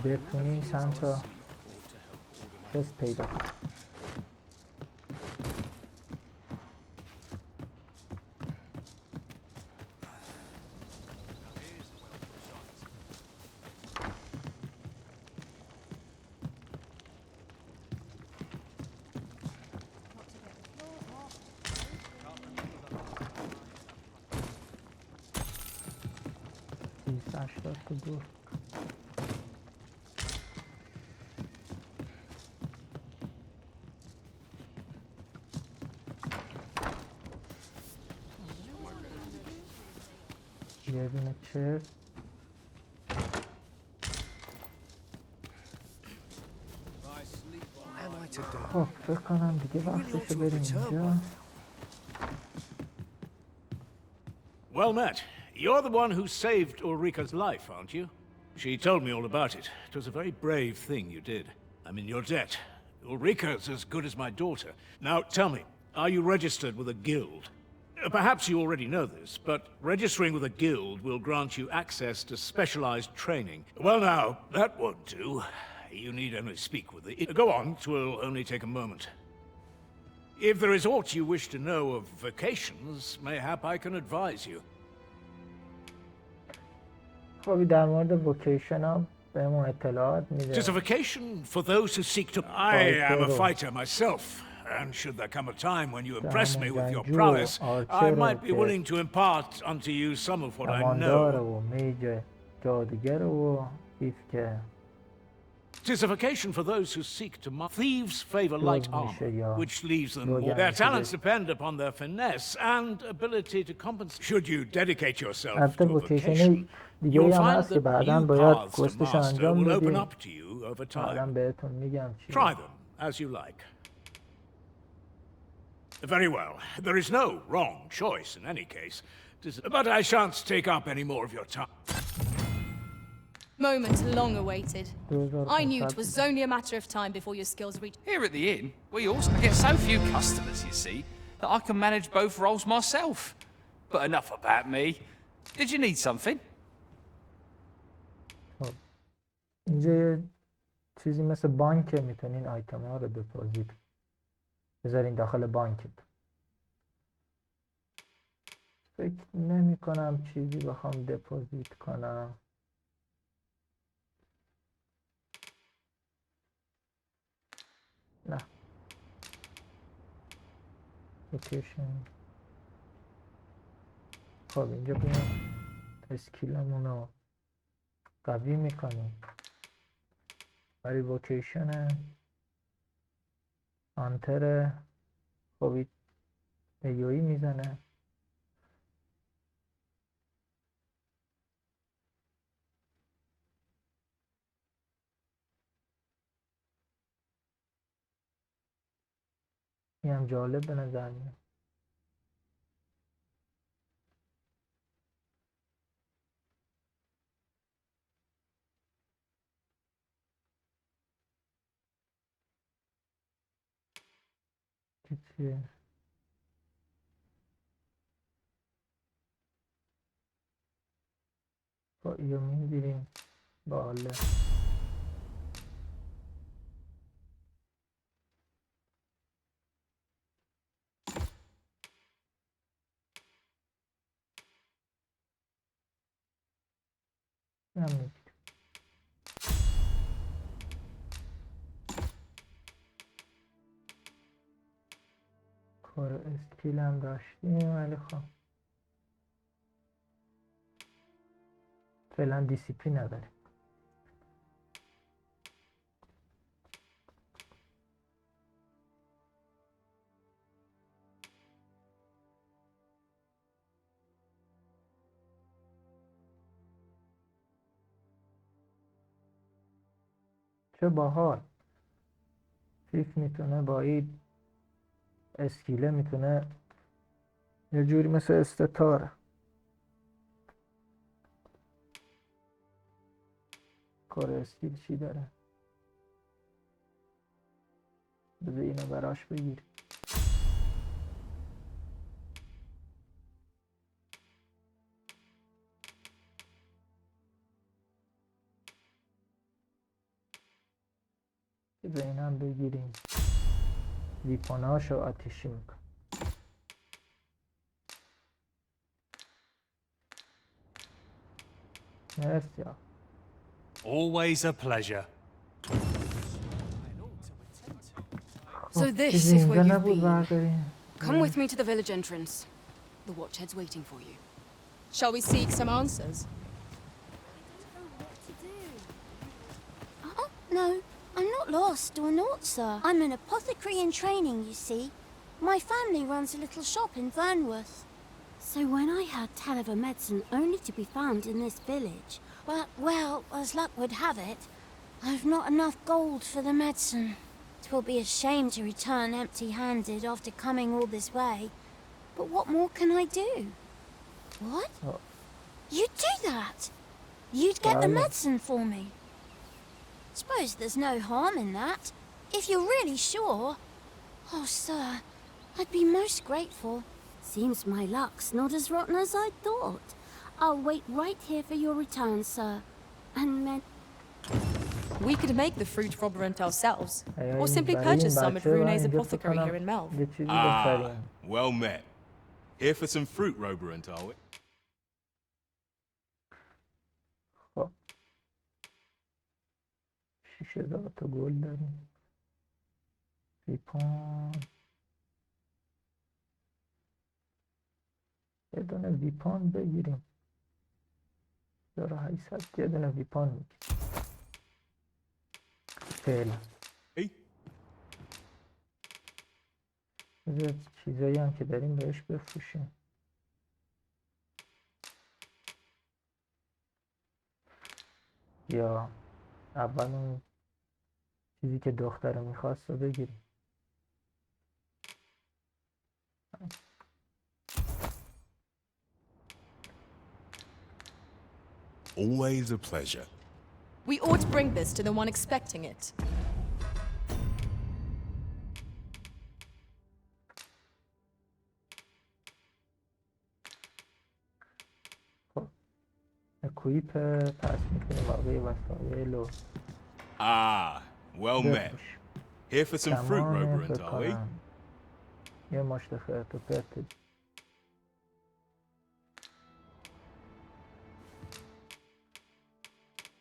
بتونیم چند تا تست پیدا کنیم. یه دونه چرت خب فکر کنم دیگه وقتشو بریم اینجا. Well met. You're the one who saved Ulrika's life, aren't you? She told me all about it. It was a very brave thing you did. I'm in your debt. Ulrika's as good as my daughter. Now, tell me, are you registered with a guild? Perhaps you already know this, but registering with a guild will grant you access to specialized training. Well now, that won't do. You need only speak with the... Go on, it will only take a moment. If there is aught you wish to know of vacations, mayhap I can advise you. خب در مورد وکیشن هم به ما اطلاعات میده. It is a vacation for those who seek to... I am a fighter myself, and should there come a time when you impress me with your prowess, I might be willing to impart unto you some of what I know. و میج جادوگر و چیز که It is a vacation for those who seek to... Thieves favor light armor, which leaves them more... Their talents depend upon their finesse and ability to compensate. Should you dedicate yourself to a vacation, you'll find that new paths to master will open up to you over time. Try them as you like. Very well. There is no wrong choice in any case. But I shan't take up any more of your time. Moment long awaited. I knew it was only a matter of time before your skills reached... Here at the inn, we also get so few customers, you see, that I can manage both roles myself. But enough about me. Did you need something? اینجا یه چیزی مثل بانک میتونین آیتم ها رو دپوزیت بذارین داخل بانکت. فکر نمی کنم چیزی بخوام دپوزیت کنم. نه لوکیشن. خب اینجا بیایم اسکیلمون رو قوی میکنیم. برای وکیشن آنتر خوبی ایوی میزنه. این هم جالب به نظر میاد. چیه؟ با ایو میگیریم. باله کار اسکیل هم داشتیم ولی خب فعلا دیسیپلین نداریم. چه باحال. فیف میتونه با این اسکیله میتونه یه جوری مثل استتاره. کار اسکیل چی داره؟ بذار اینو براش بگیریم. بذار اینم بگیریم. ویپوناشو آتیشی میکن. مرسی. Always a pleasure. So this is where you've been. Come with me to the village entrance. The watchhead's waiting for you. Shall we seek some answers? No, I'm not lost or naught, sir. I'm an apothecary in training, you see. My family runs a little shop in Vernworth. So when I heard tell of a medicine only to be found in this village, but, well, as luck would have it, I've not enough gold for the medicine. 'Twill be a shame to return empty-handed after coming all this way. But what more can I do? What? Oh. You'd do that? You'd get the medicine for me? Suppose there's no harm in that, if you're really sure. Oh, sir, I'd be most grateful. Seems my luck's not as rotten as I thought. I'll wait right here for your return, sir. And we could make the fruit robberant ourselves, or simply purchase some at Rune's apothecary here in Melv. Ah, well met. Here for some fruit robberant, are we? شیشه تا گل داریم. ویپان یه دونه ویپان بگیریم. 1800 یه دونه ویپان میگیریم فعلا. بذار چیزایی هم که داریم بهش بفروشیم. یا اول اون چیزی که دختره میخواست رو بگیریم. Always a pleasure. We ought to bring this to the one expecting it. اکویپ پس میتونیم باقی وسایل و Ah, well met. Here for some fruit robberant, are we? یه مشت خرت و پرت.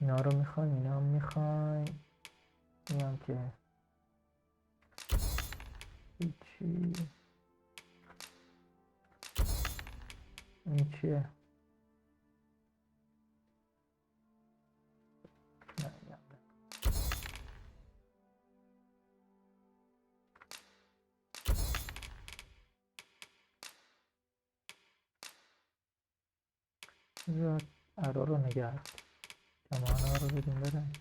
اینا رو میخواین، اینا هم میخواین. این هم که هیچی. این چیه؟ بذار ارا رو نگه کمانه رو بدیم برن.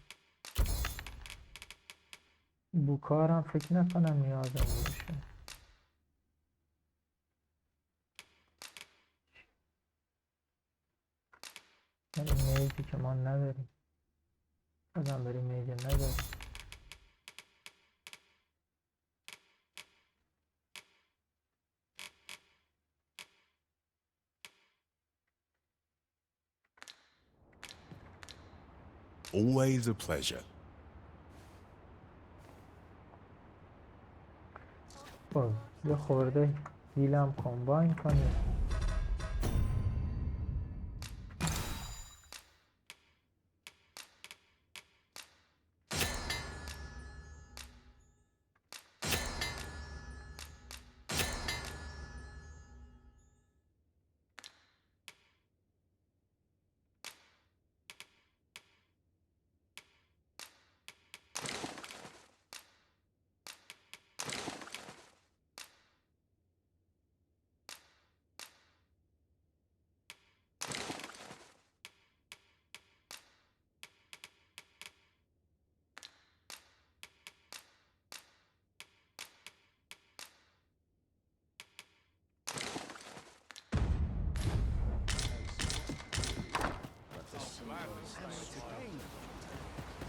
بوکارم فکر نکنم نیازم باشه. بریم میزی که ما نداریم. بازم بریم میزی نداریم. Always a pleasure. یه خورده دیلم کامباین کنیم.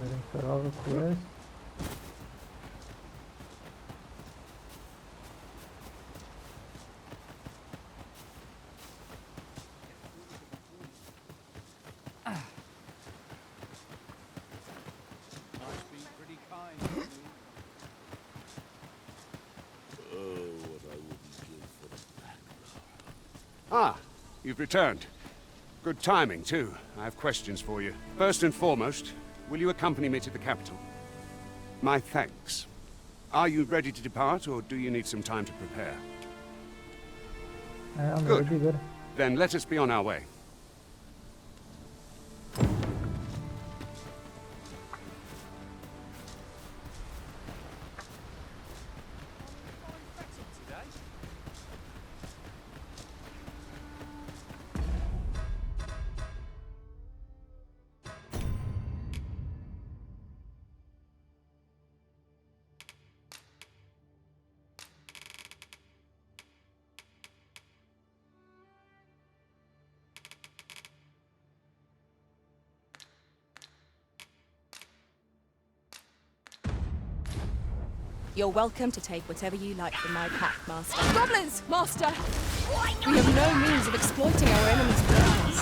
بریم سراغ کوست. Ah, you've returned. Good timing, too. I have questions for you. First and foremost, will you accompany me to the capital? My thanks. Are you ready to depart, or do you need some time to prepare? I am Good. ready, good. Then let us be on our way. You're welcome to take whatever you like from my pack, Master. Goblins, Master! We have no means of exploiting our enemies' plans.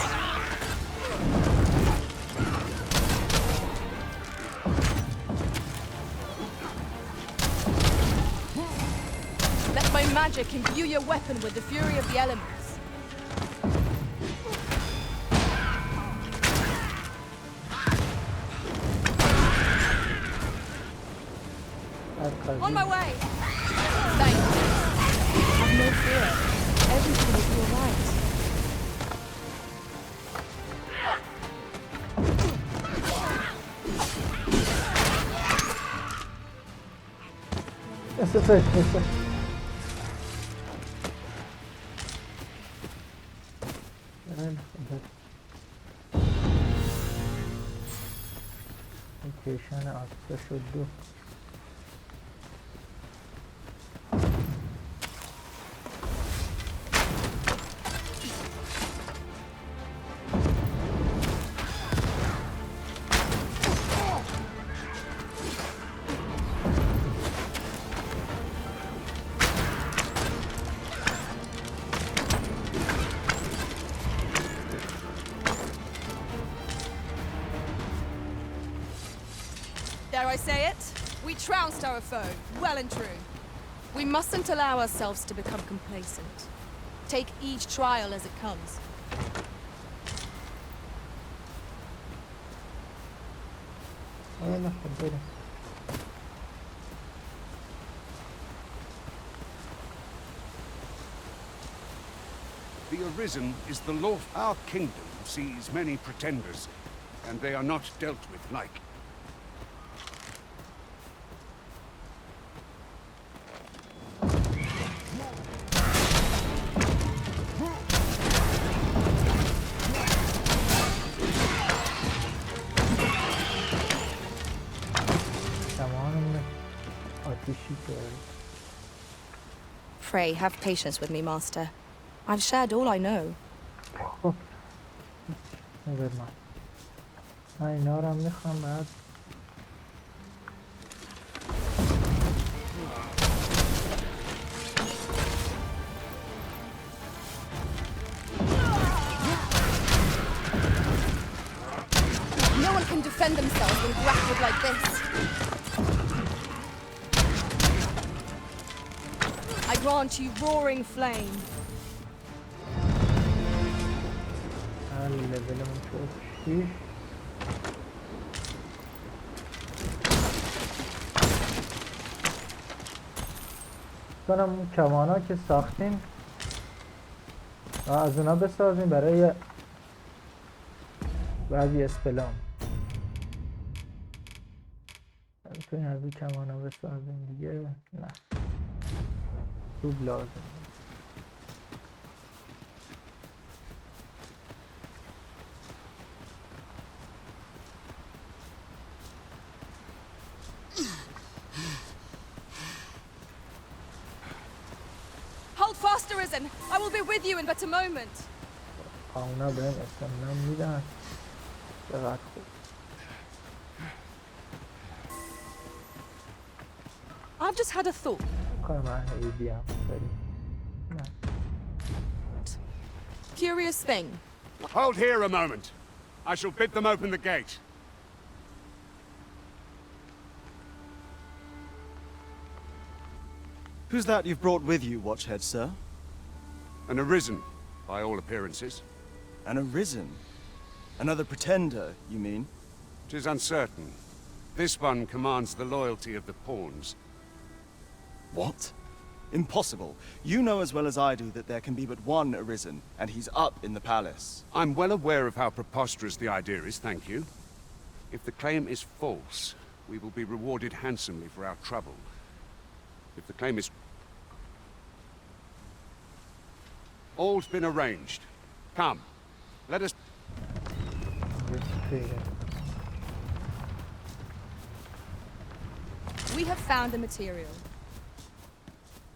Let my magic imbue your weapon with the fury of the elements. On my way! Thank you. Have no fear. Everything will be alright. Hestش hestش لوکیشن آتش و دو Dare I say it? We trounced our foe, well and true. We mustn't allow ourselves to become complacent. Take each trial as it comes. The Arisen is the law. Our kingdom sees many pretenders, and they are not dealt with like. Pray, have patience with me, Master. I've shared all I know. من اینا رو هم میخوام بعد No one can defend themselves when grappled like this. I grant you roaring flame. لولمون شد 6 کنم اون کمانا که ساختیم و از اونا بسازیم برای بعضی اسپلام میتونیم از این کمانا بسازیم دیگه نه خوب لازم Hold fast, Arisen! I will be with you in but a moment. اونا بهم استمنام میدن چقدر خوب I've just had a thought. کنم من هیدیم نه Curious thing. Hold here a moment. I shall bid them open the gate. Who's that you've brought with you, Watchhead, sir? An Arisen, by all appearances. An arisen? Another pretender, you mean? 'Tis uncertain. This one commands the loyalty of the pawns. What? Impossible. You know as well as I do that there can be but one arisen, and he's up in the palace. I'm well aware of how preposterous the idea is, thank you. If the claim is false, we will be rewarded handsomely for our trouble. If the claim is... All's been arranged. Come, let us... We have found the material.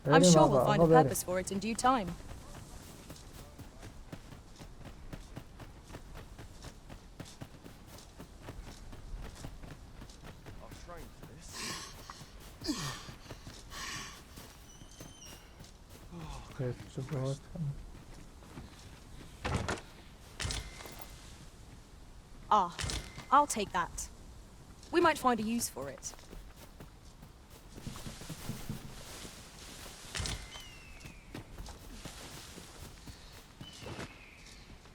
I'm sure we'll find a purpose for it in due time. Ah, I'll take that. We might find a use for it.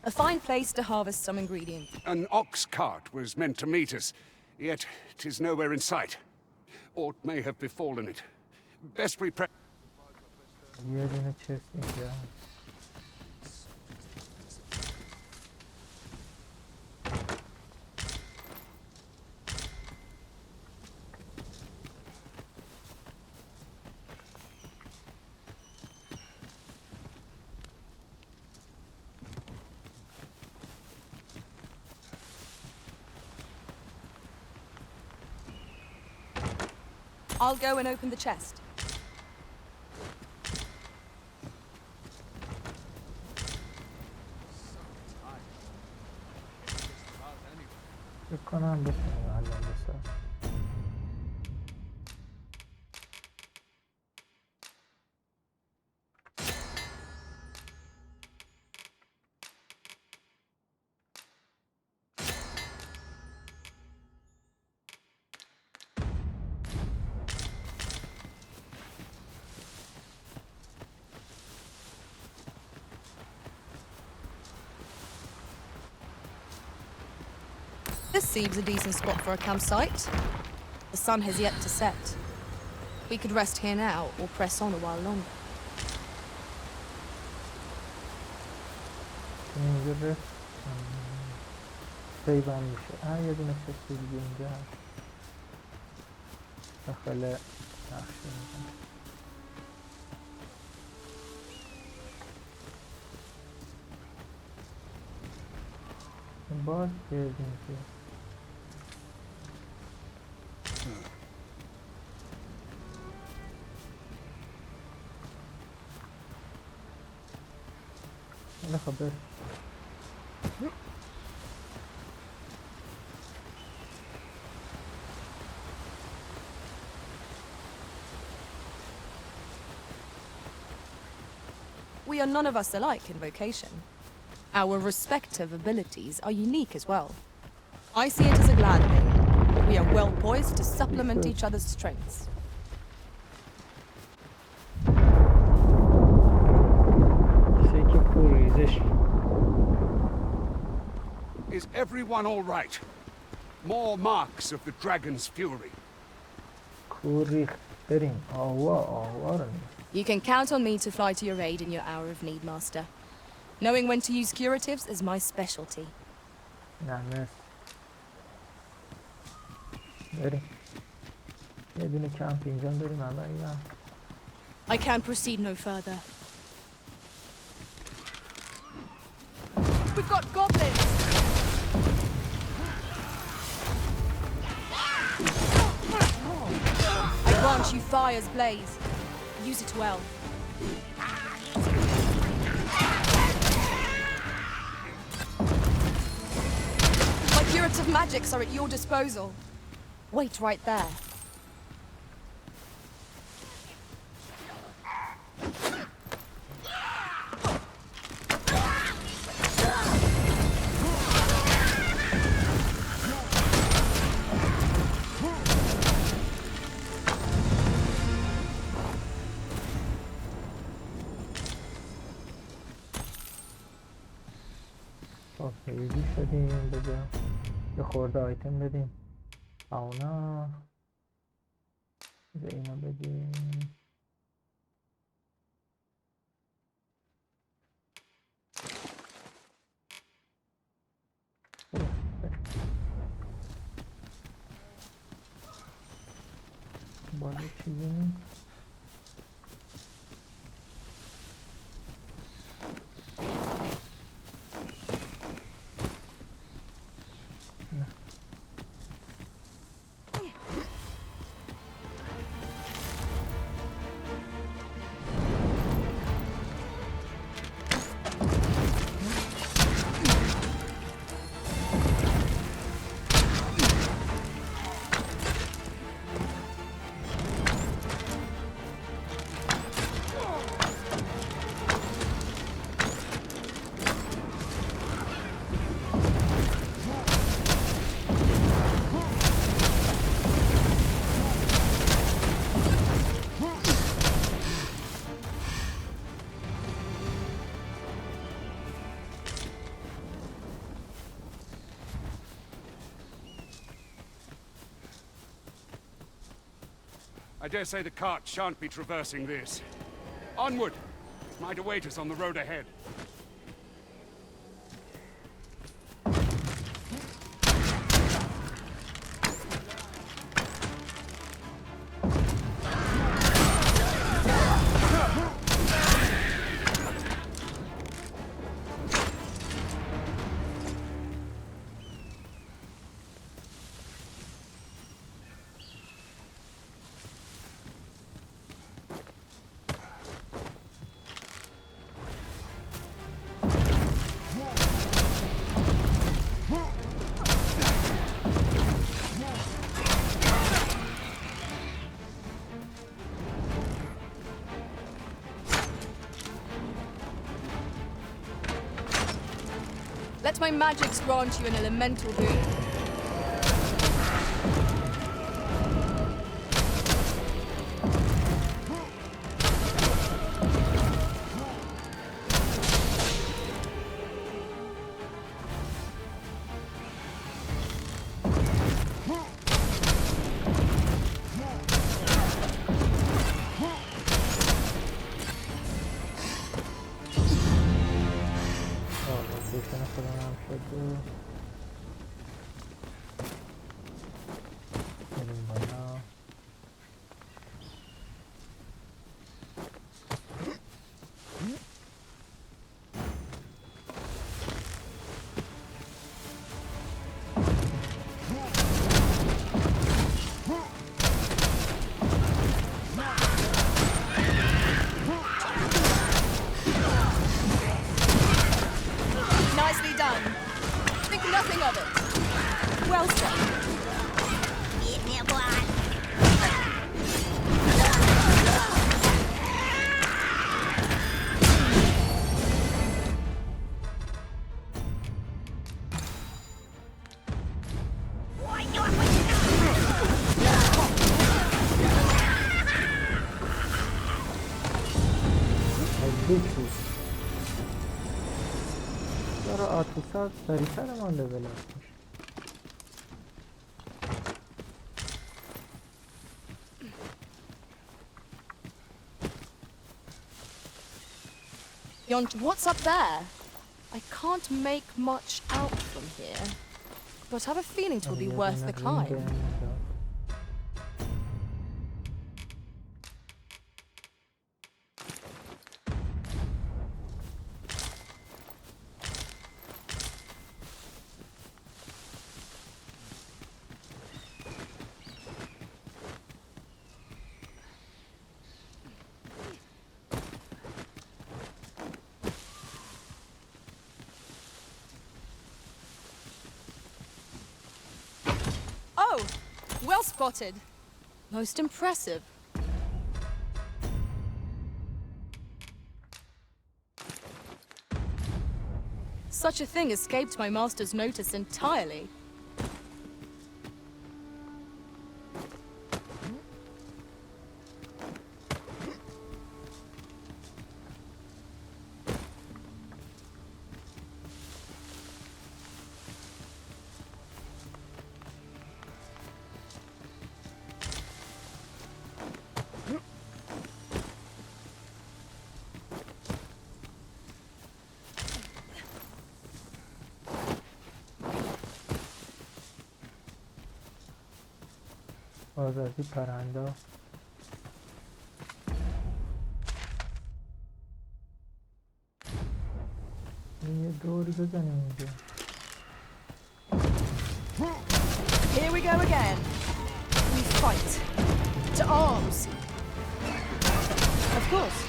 A fine place to harvest some ingredients. An ox cart was meant to meet us, yet 'tis nowhere in sight. Aught may have befallen it. Best prepare... I'll go and open the chest. میکنم بسیار العاده سر. This seems a decent spot for a campsite. The sun has yet to set. We could rest here now, or press on a while longer. اینجا رفت سیبم میشه. یه دونه چستی دیگه اینجا هست داخل نقشه میزنم. باز کردیم که خبر We are none of us alike in vocation. Our respective abilities are unique as well. I see it as a glad thing. We are well poised to supplement each other's strengths. Is everyone all right? More marks of the dragon's fury. You can count on me to fly to your aid in your hour of need, Master. Knowing when to use curatives is my specialty. I can proceed no further. We've got goblins! I grant you fire's blaze. Use it well. My curative magics are at your disposal. Wait right there. شدیم. بذار یه خورده آیتم بدیم اونا. بذار اینو بدیم. بالا چیزی I dare say the cart shan't be traversing this. Onward! It might await us on the road ahead. Let my magics grant you an elemental boon. Nicely done. Think nothing of it. Well done. Give me one. چرا آتیسا سریع‌ترمان لول اپ میشه؟ What's up there? I can't make much out from here, but I have a feeling it will be worth the climb. Oh, well spotted. Most impressive. Such a thing escaped my master's notice entirely. آزادی پرنده یه دوری بزنیم اینجا. Here we go again. We fight. To arms. Of course.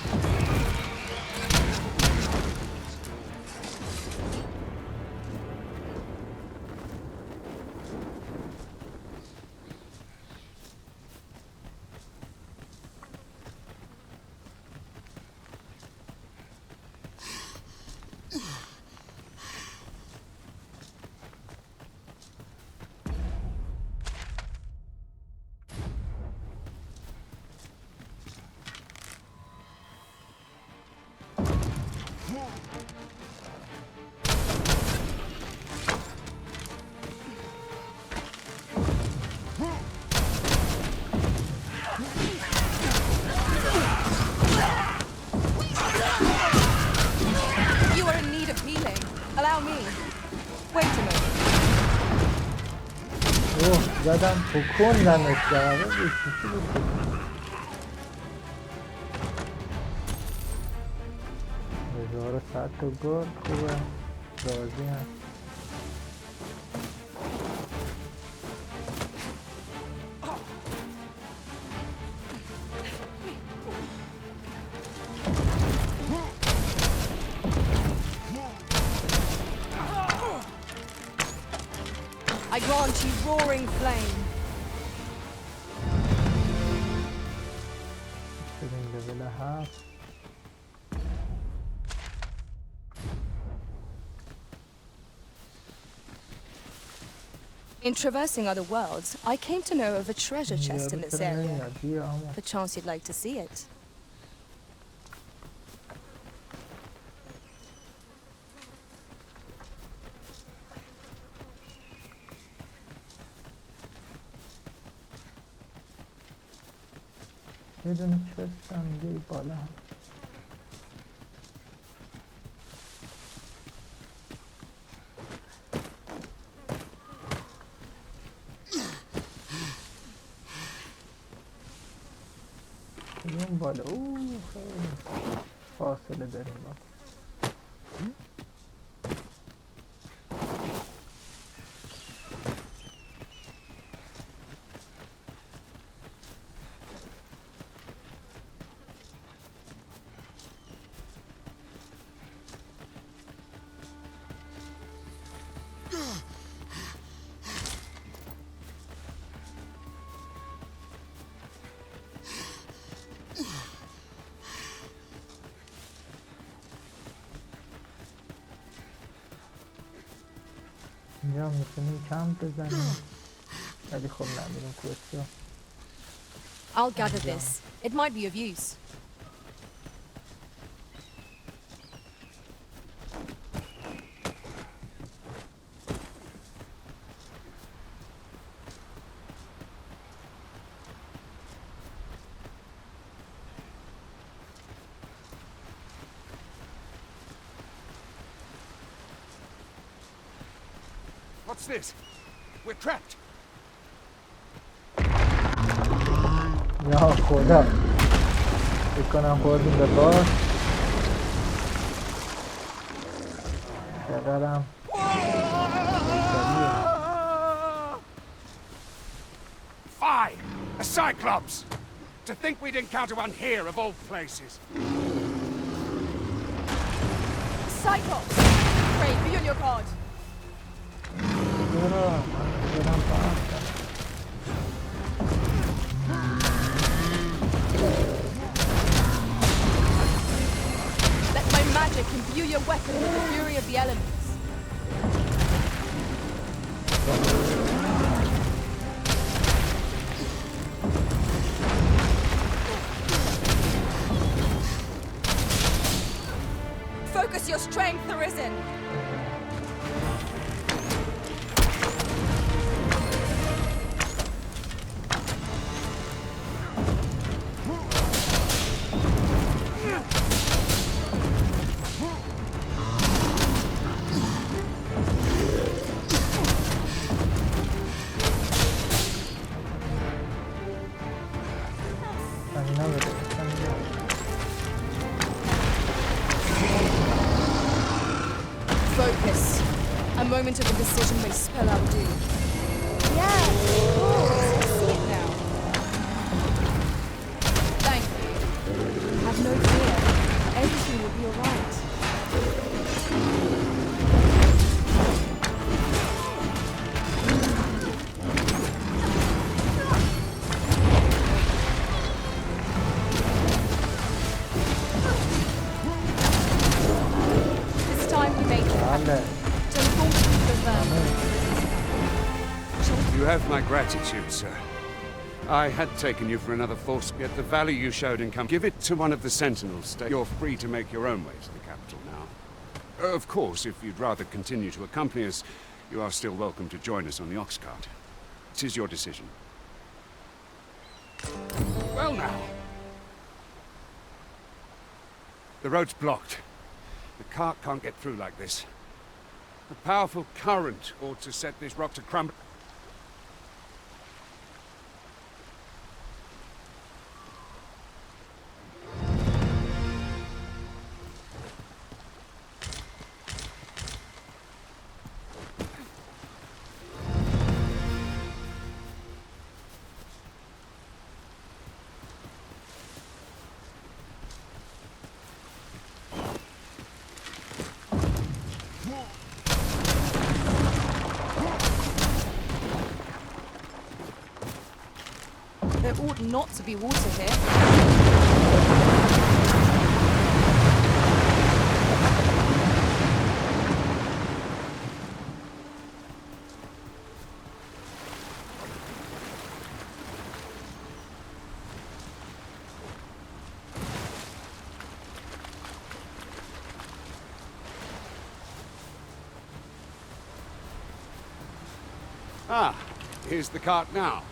زدم پکوندمش جوابه بیشتی بود. 1100 تا گل خوبه راضی هم. I grant you roaring flame. In traversing other worlds, I came to know of a treasure chest in this area. Perchance you'd like to see it. یه دونه چست هم دیگه بالا هم. این بالا خیلی فاصله داریم با. اینجا میتونیم کم بزنیم ولی خب نمیریم کوچه. I'll gather this. It might be of use. What's this? We're trapped. یا خدا بکنم خوردیم به باز چقدرم Fie! A Cyclops! To think we'd encounter one here of all places. Cyclops! Pray, be on your guard. Let my magic imbue your weapon with the fury of the elements. Focus your strength, Arisen. into the decision may spell our doom. Yeah, of course. I see it now. Thank you. Have no fear. Everything will be alright. This time we make it happen. To inform the people of Vernon. You have my gratitude, sir. I had taken you for another force, yet the value you showed in give it to one of the sentinels. You're free to make your own way to the capital now. Of course, if you'd rather continue to accompany us, you are still welcome to join us on the ox cart. It is your decision. Well now. The road's blocked. The cart can't get through like this. A powerful current ought to set this rock to crumble. There ought not to be water here. Ah, here's the cart now.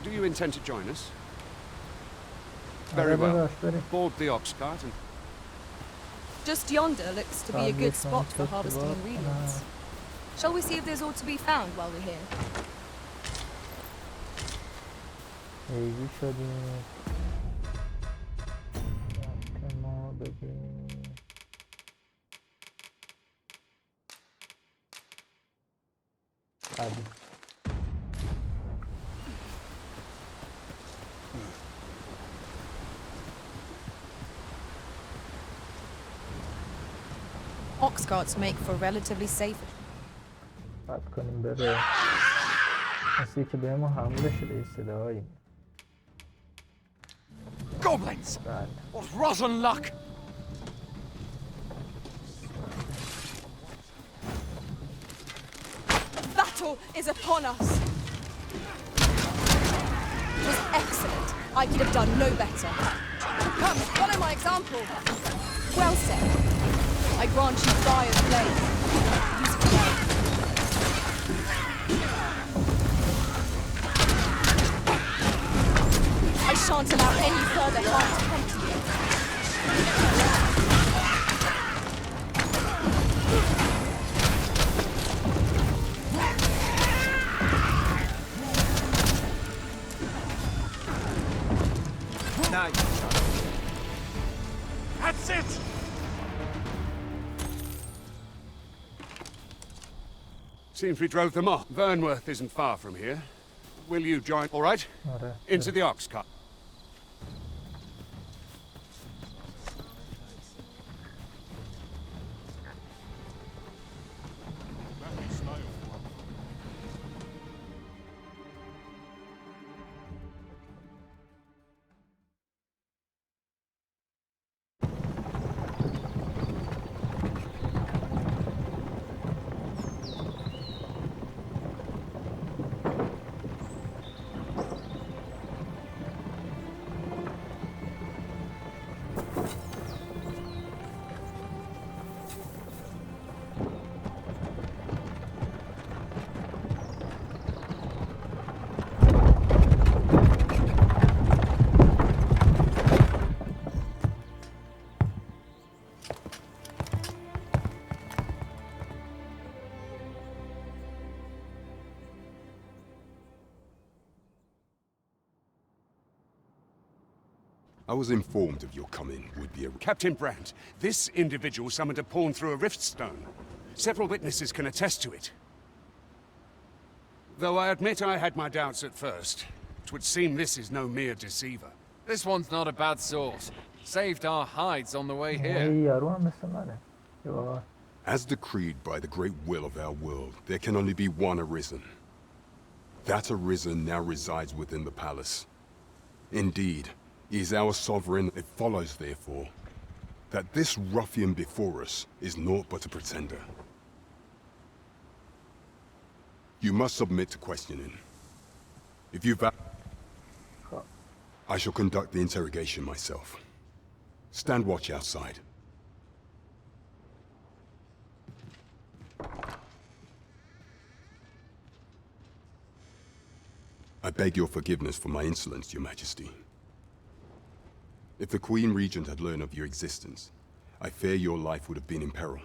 Do you intend to join us? Very well. Board the ox cart and... Just yonder looks to be a good spot for harvesting ingredients. Shall we see if there's aught to be found while we're here? ایزی شدیم. حتما بگیم. بعدی. Ox carts make for relatively safe. بعد کنیم بره. مثل که به ما حمله شده این صدایی. Goblins! What rotten luck! Battle is upon us! It was excellent. I could have done no better. Come, follow my example. Well said. I grant you fire's blade. Use it well. I shan't allow any further harm to come to you. Now you shut. That's it! Seems we drove them off. Vernworth isn't far from here. Will you join? All right? Into the ox cart. I was informed of your coming would be a... Captain Brandt, this individual summoned a pawn through a rift stone. Several witnesses can attest to it. Though I admit I had my doubts at first, it would seem this is no mere deceiver. This one's not a bad sort. Saved our hides on the way here. As decreed by the great will of our world, there can only be one arisen. That arisen now resides within the palace. Indeed, he is our sovereign. It follows, therefore, that this ruffian before us is naught but a pretender. You must submit to questioning. If you I shall conduct the interrogation myself. Stand watch outside. I beg your forgiveness for my insolence, Your Majesty. If the Queen Regent had learned of your existence, I fear your life would have been in peril.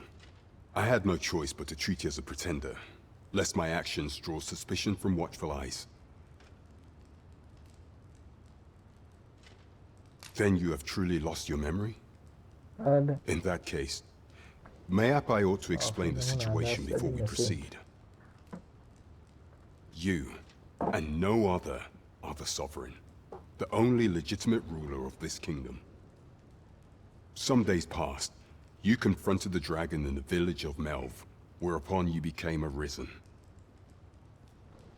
I had no choice but to treat you as a pretender, lest my actions draw suspicion from watchful eyes. Then you have truly lost your memory? In that case, mayhap I ought to explain the situation before we proceed. You, and no other, are the sovereign, the only legitimate ruler of this kingdom. Some days past, you confronted the dragon in the village of Melv, whereupon you became arisen.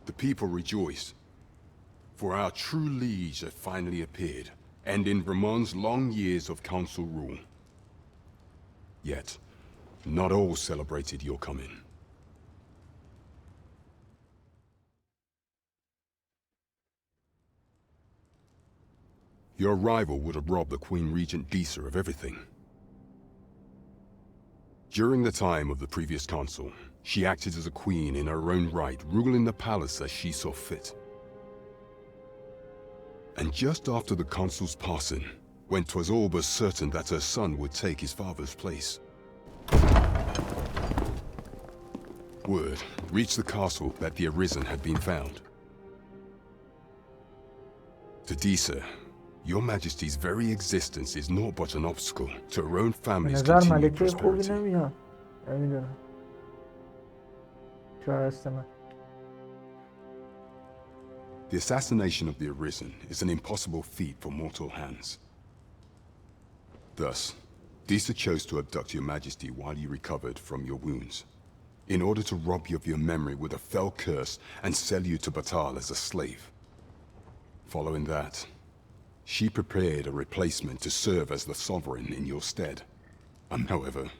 The people rejoiced, for our true liege had finally appeared, ending Vermont's long years of council rule. Yet, not all celebrated your coming. Your arrival would have robbed the Queen Regent Disa of everything. During the time of the previous council, she acted as a queen in her own right, ruling the palace as she saw fit. And just after the consul's passing, when 'twas all but certain that her son would take his father's place, word reached the castle that the Arisen had been found. To Disa, Your Majesty's very existence is naught but an obstacle to her own family's continued prosperity. The assassination of the Arisen is an impossible feat for mortal hands. Thus, Disa chose to abduct Your Majesty while you recovered from your wounds, in order to rob you of your memory with a fell curse and sell you to Batal as a slave. Following that, she prepared a replacement to serve as the sovereign in your stead. However,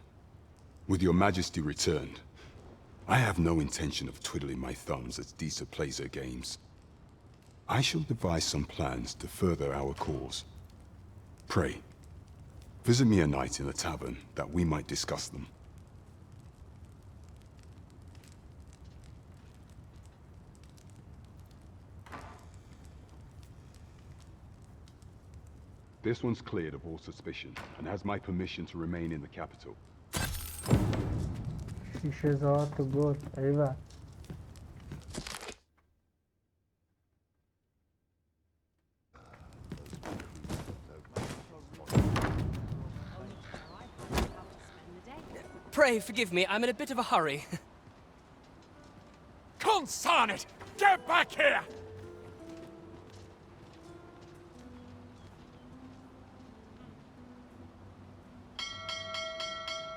with Your Majesty returned, I have no intention of twiddling my thumbs as Disa plays her games. I shall devise some plans to further our cause. Pray, visit me a night in the tavern that we might discuss them. This one's cleared of all suspicion and has my permission to remain in the capital. 6000 تا گل ایوه. Pray forgive me, I'm in a bit of a hurry. Consign it! Get back here!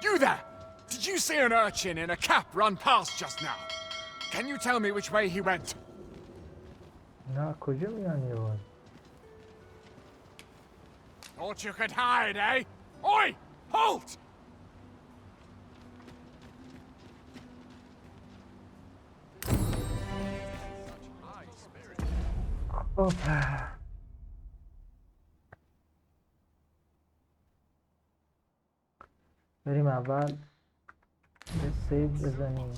You there! Did you see an urchin in a cap run past just now? Can you tell me which way he went? نه کجا میان یه بار؟ Thought you could hide, eh? Oi! Halt! خب بریم اول یه سیو بزنیم.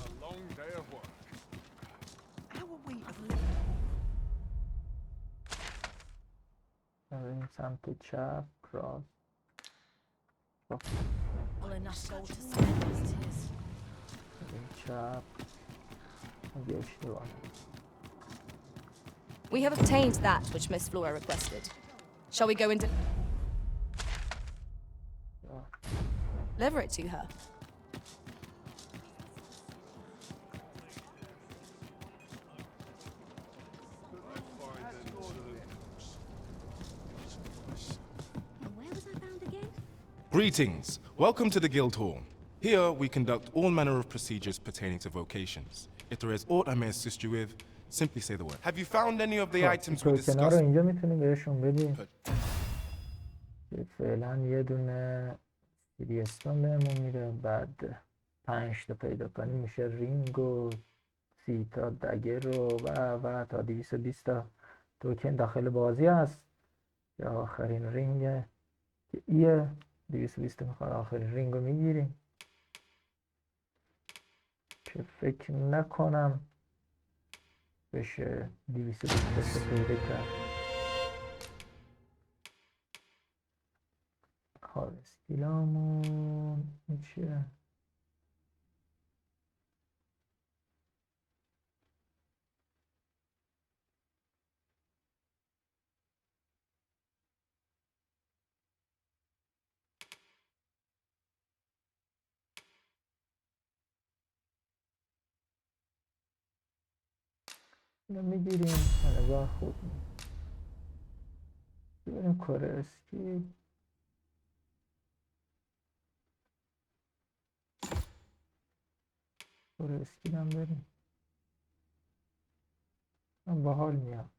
بریم سمت چپ کراس. بریم چپ. اگه اشتباه. We have obtained that which Miss Flora requested. Shall we go into... Deliver it to her. Greetings. Welcome to the guild hall. Here we conduct all manner of procedures pertaining to vocations. If there is aught I may assist you with, simply say the word. Have you found any of the items we توکنا رو discussed? اینجا میتونیم بهشون بدیم. فعلا یه دونه سیریستون بهمون میره، بعد 5 تا پیدا کنیم میشه رینگ و 30 تا دگر و تا 220 تا توکن داخل بازی هست که آخرین رینگ که ایه 220 میخواد آخرین رینگ رو میگیریم که فکر نکنم بشه 220 پیدا کرد. خب اسکیلامون این چیه؟ اینو میگیریم نگاه خوب بریم کره اسکیل. کره اسکیل هم بریم، من باحال میام.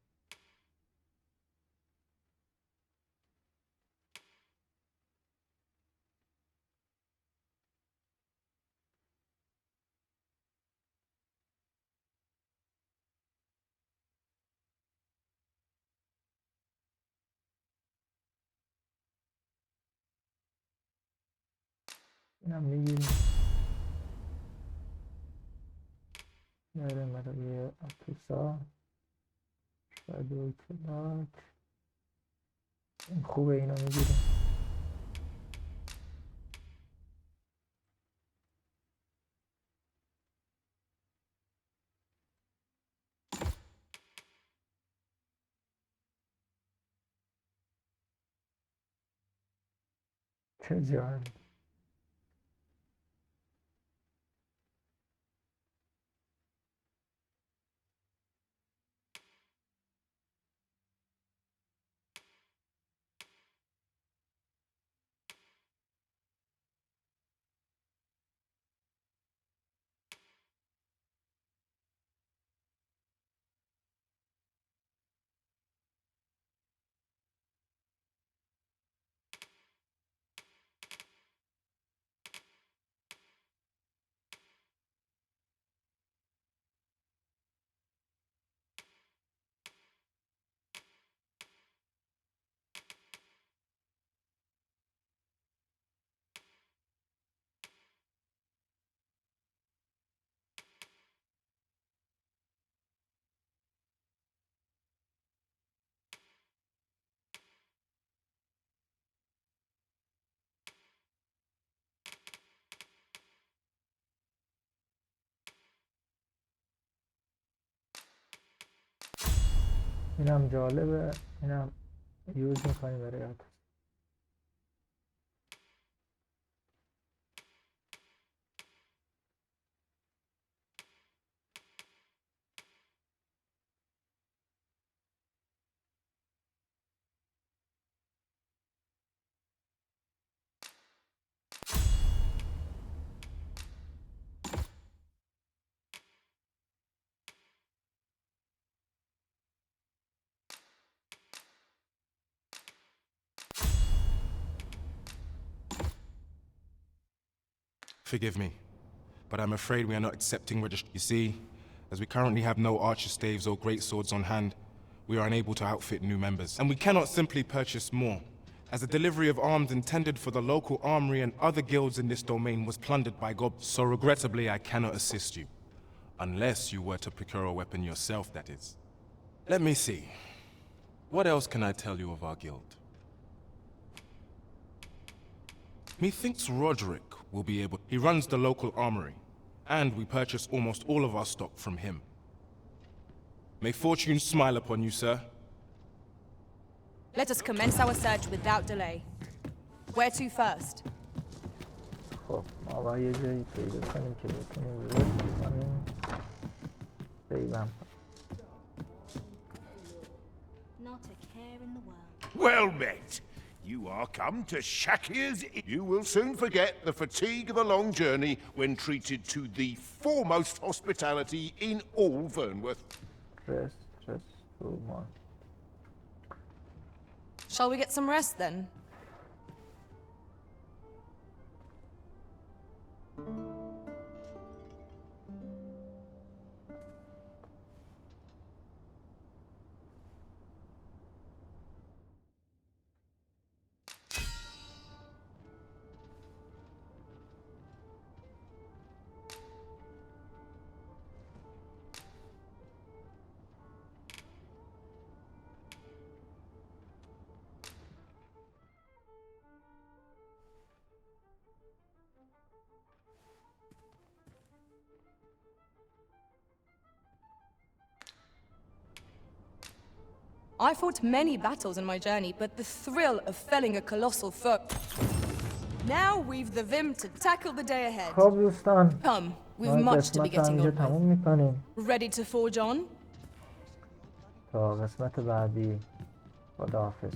اینم میگیریم بریم برای اتوسا صدای تلاش. این خوبه اینو میگیریم. چه جالب. اینم جالبه، اینم یوز میکنیم برای اتوسا. Forgive me, but I'm afraid we are not accepting registration. You see, as we currently have no archer staves or great swords on hand, we are unable to outfit new members. And we cannot simply purchase more, as the delivery of arms intended for the local armory and other guilds in this domain was plundered by goblins. So regrettably, I cannot assist you. Unless you were to procure a weapon yourself, that is. Let me see. What else can I tell you of our guild? Methinks Roderick will be able. He runs the local armory, and we purchase almost all of our stock from him. May fortune smile upon you, sir. Let us commence our search without delay. Where to first? خب ما یه جایی پیدا کنیم که بتونیم ورد کنیم. سیبم. Well met. You are come to Shakir's. You will soon forget the fatigue of a long journey when treated to the foremost hospitality in all Vernworth. Shall we get some rest then? I fought many battles in my journey, but the thrill of felling a colossal foe. Now we've the vim to tackle the day ahead. خب دوستان Come, we've much to be getting on تموم میکنیم. Ready to forge on? تا قسمت بعدی خداحافظ.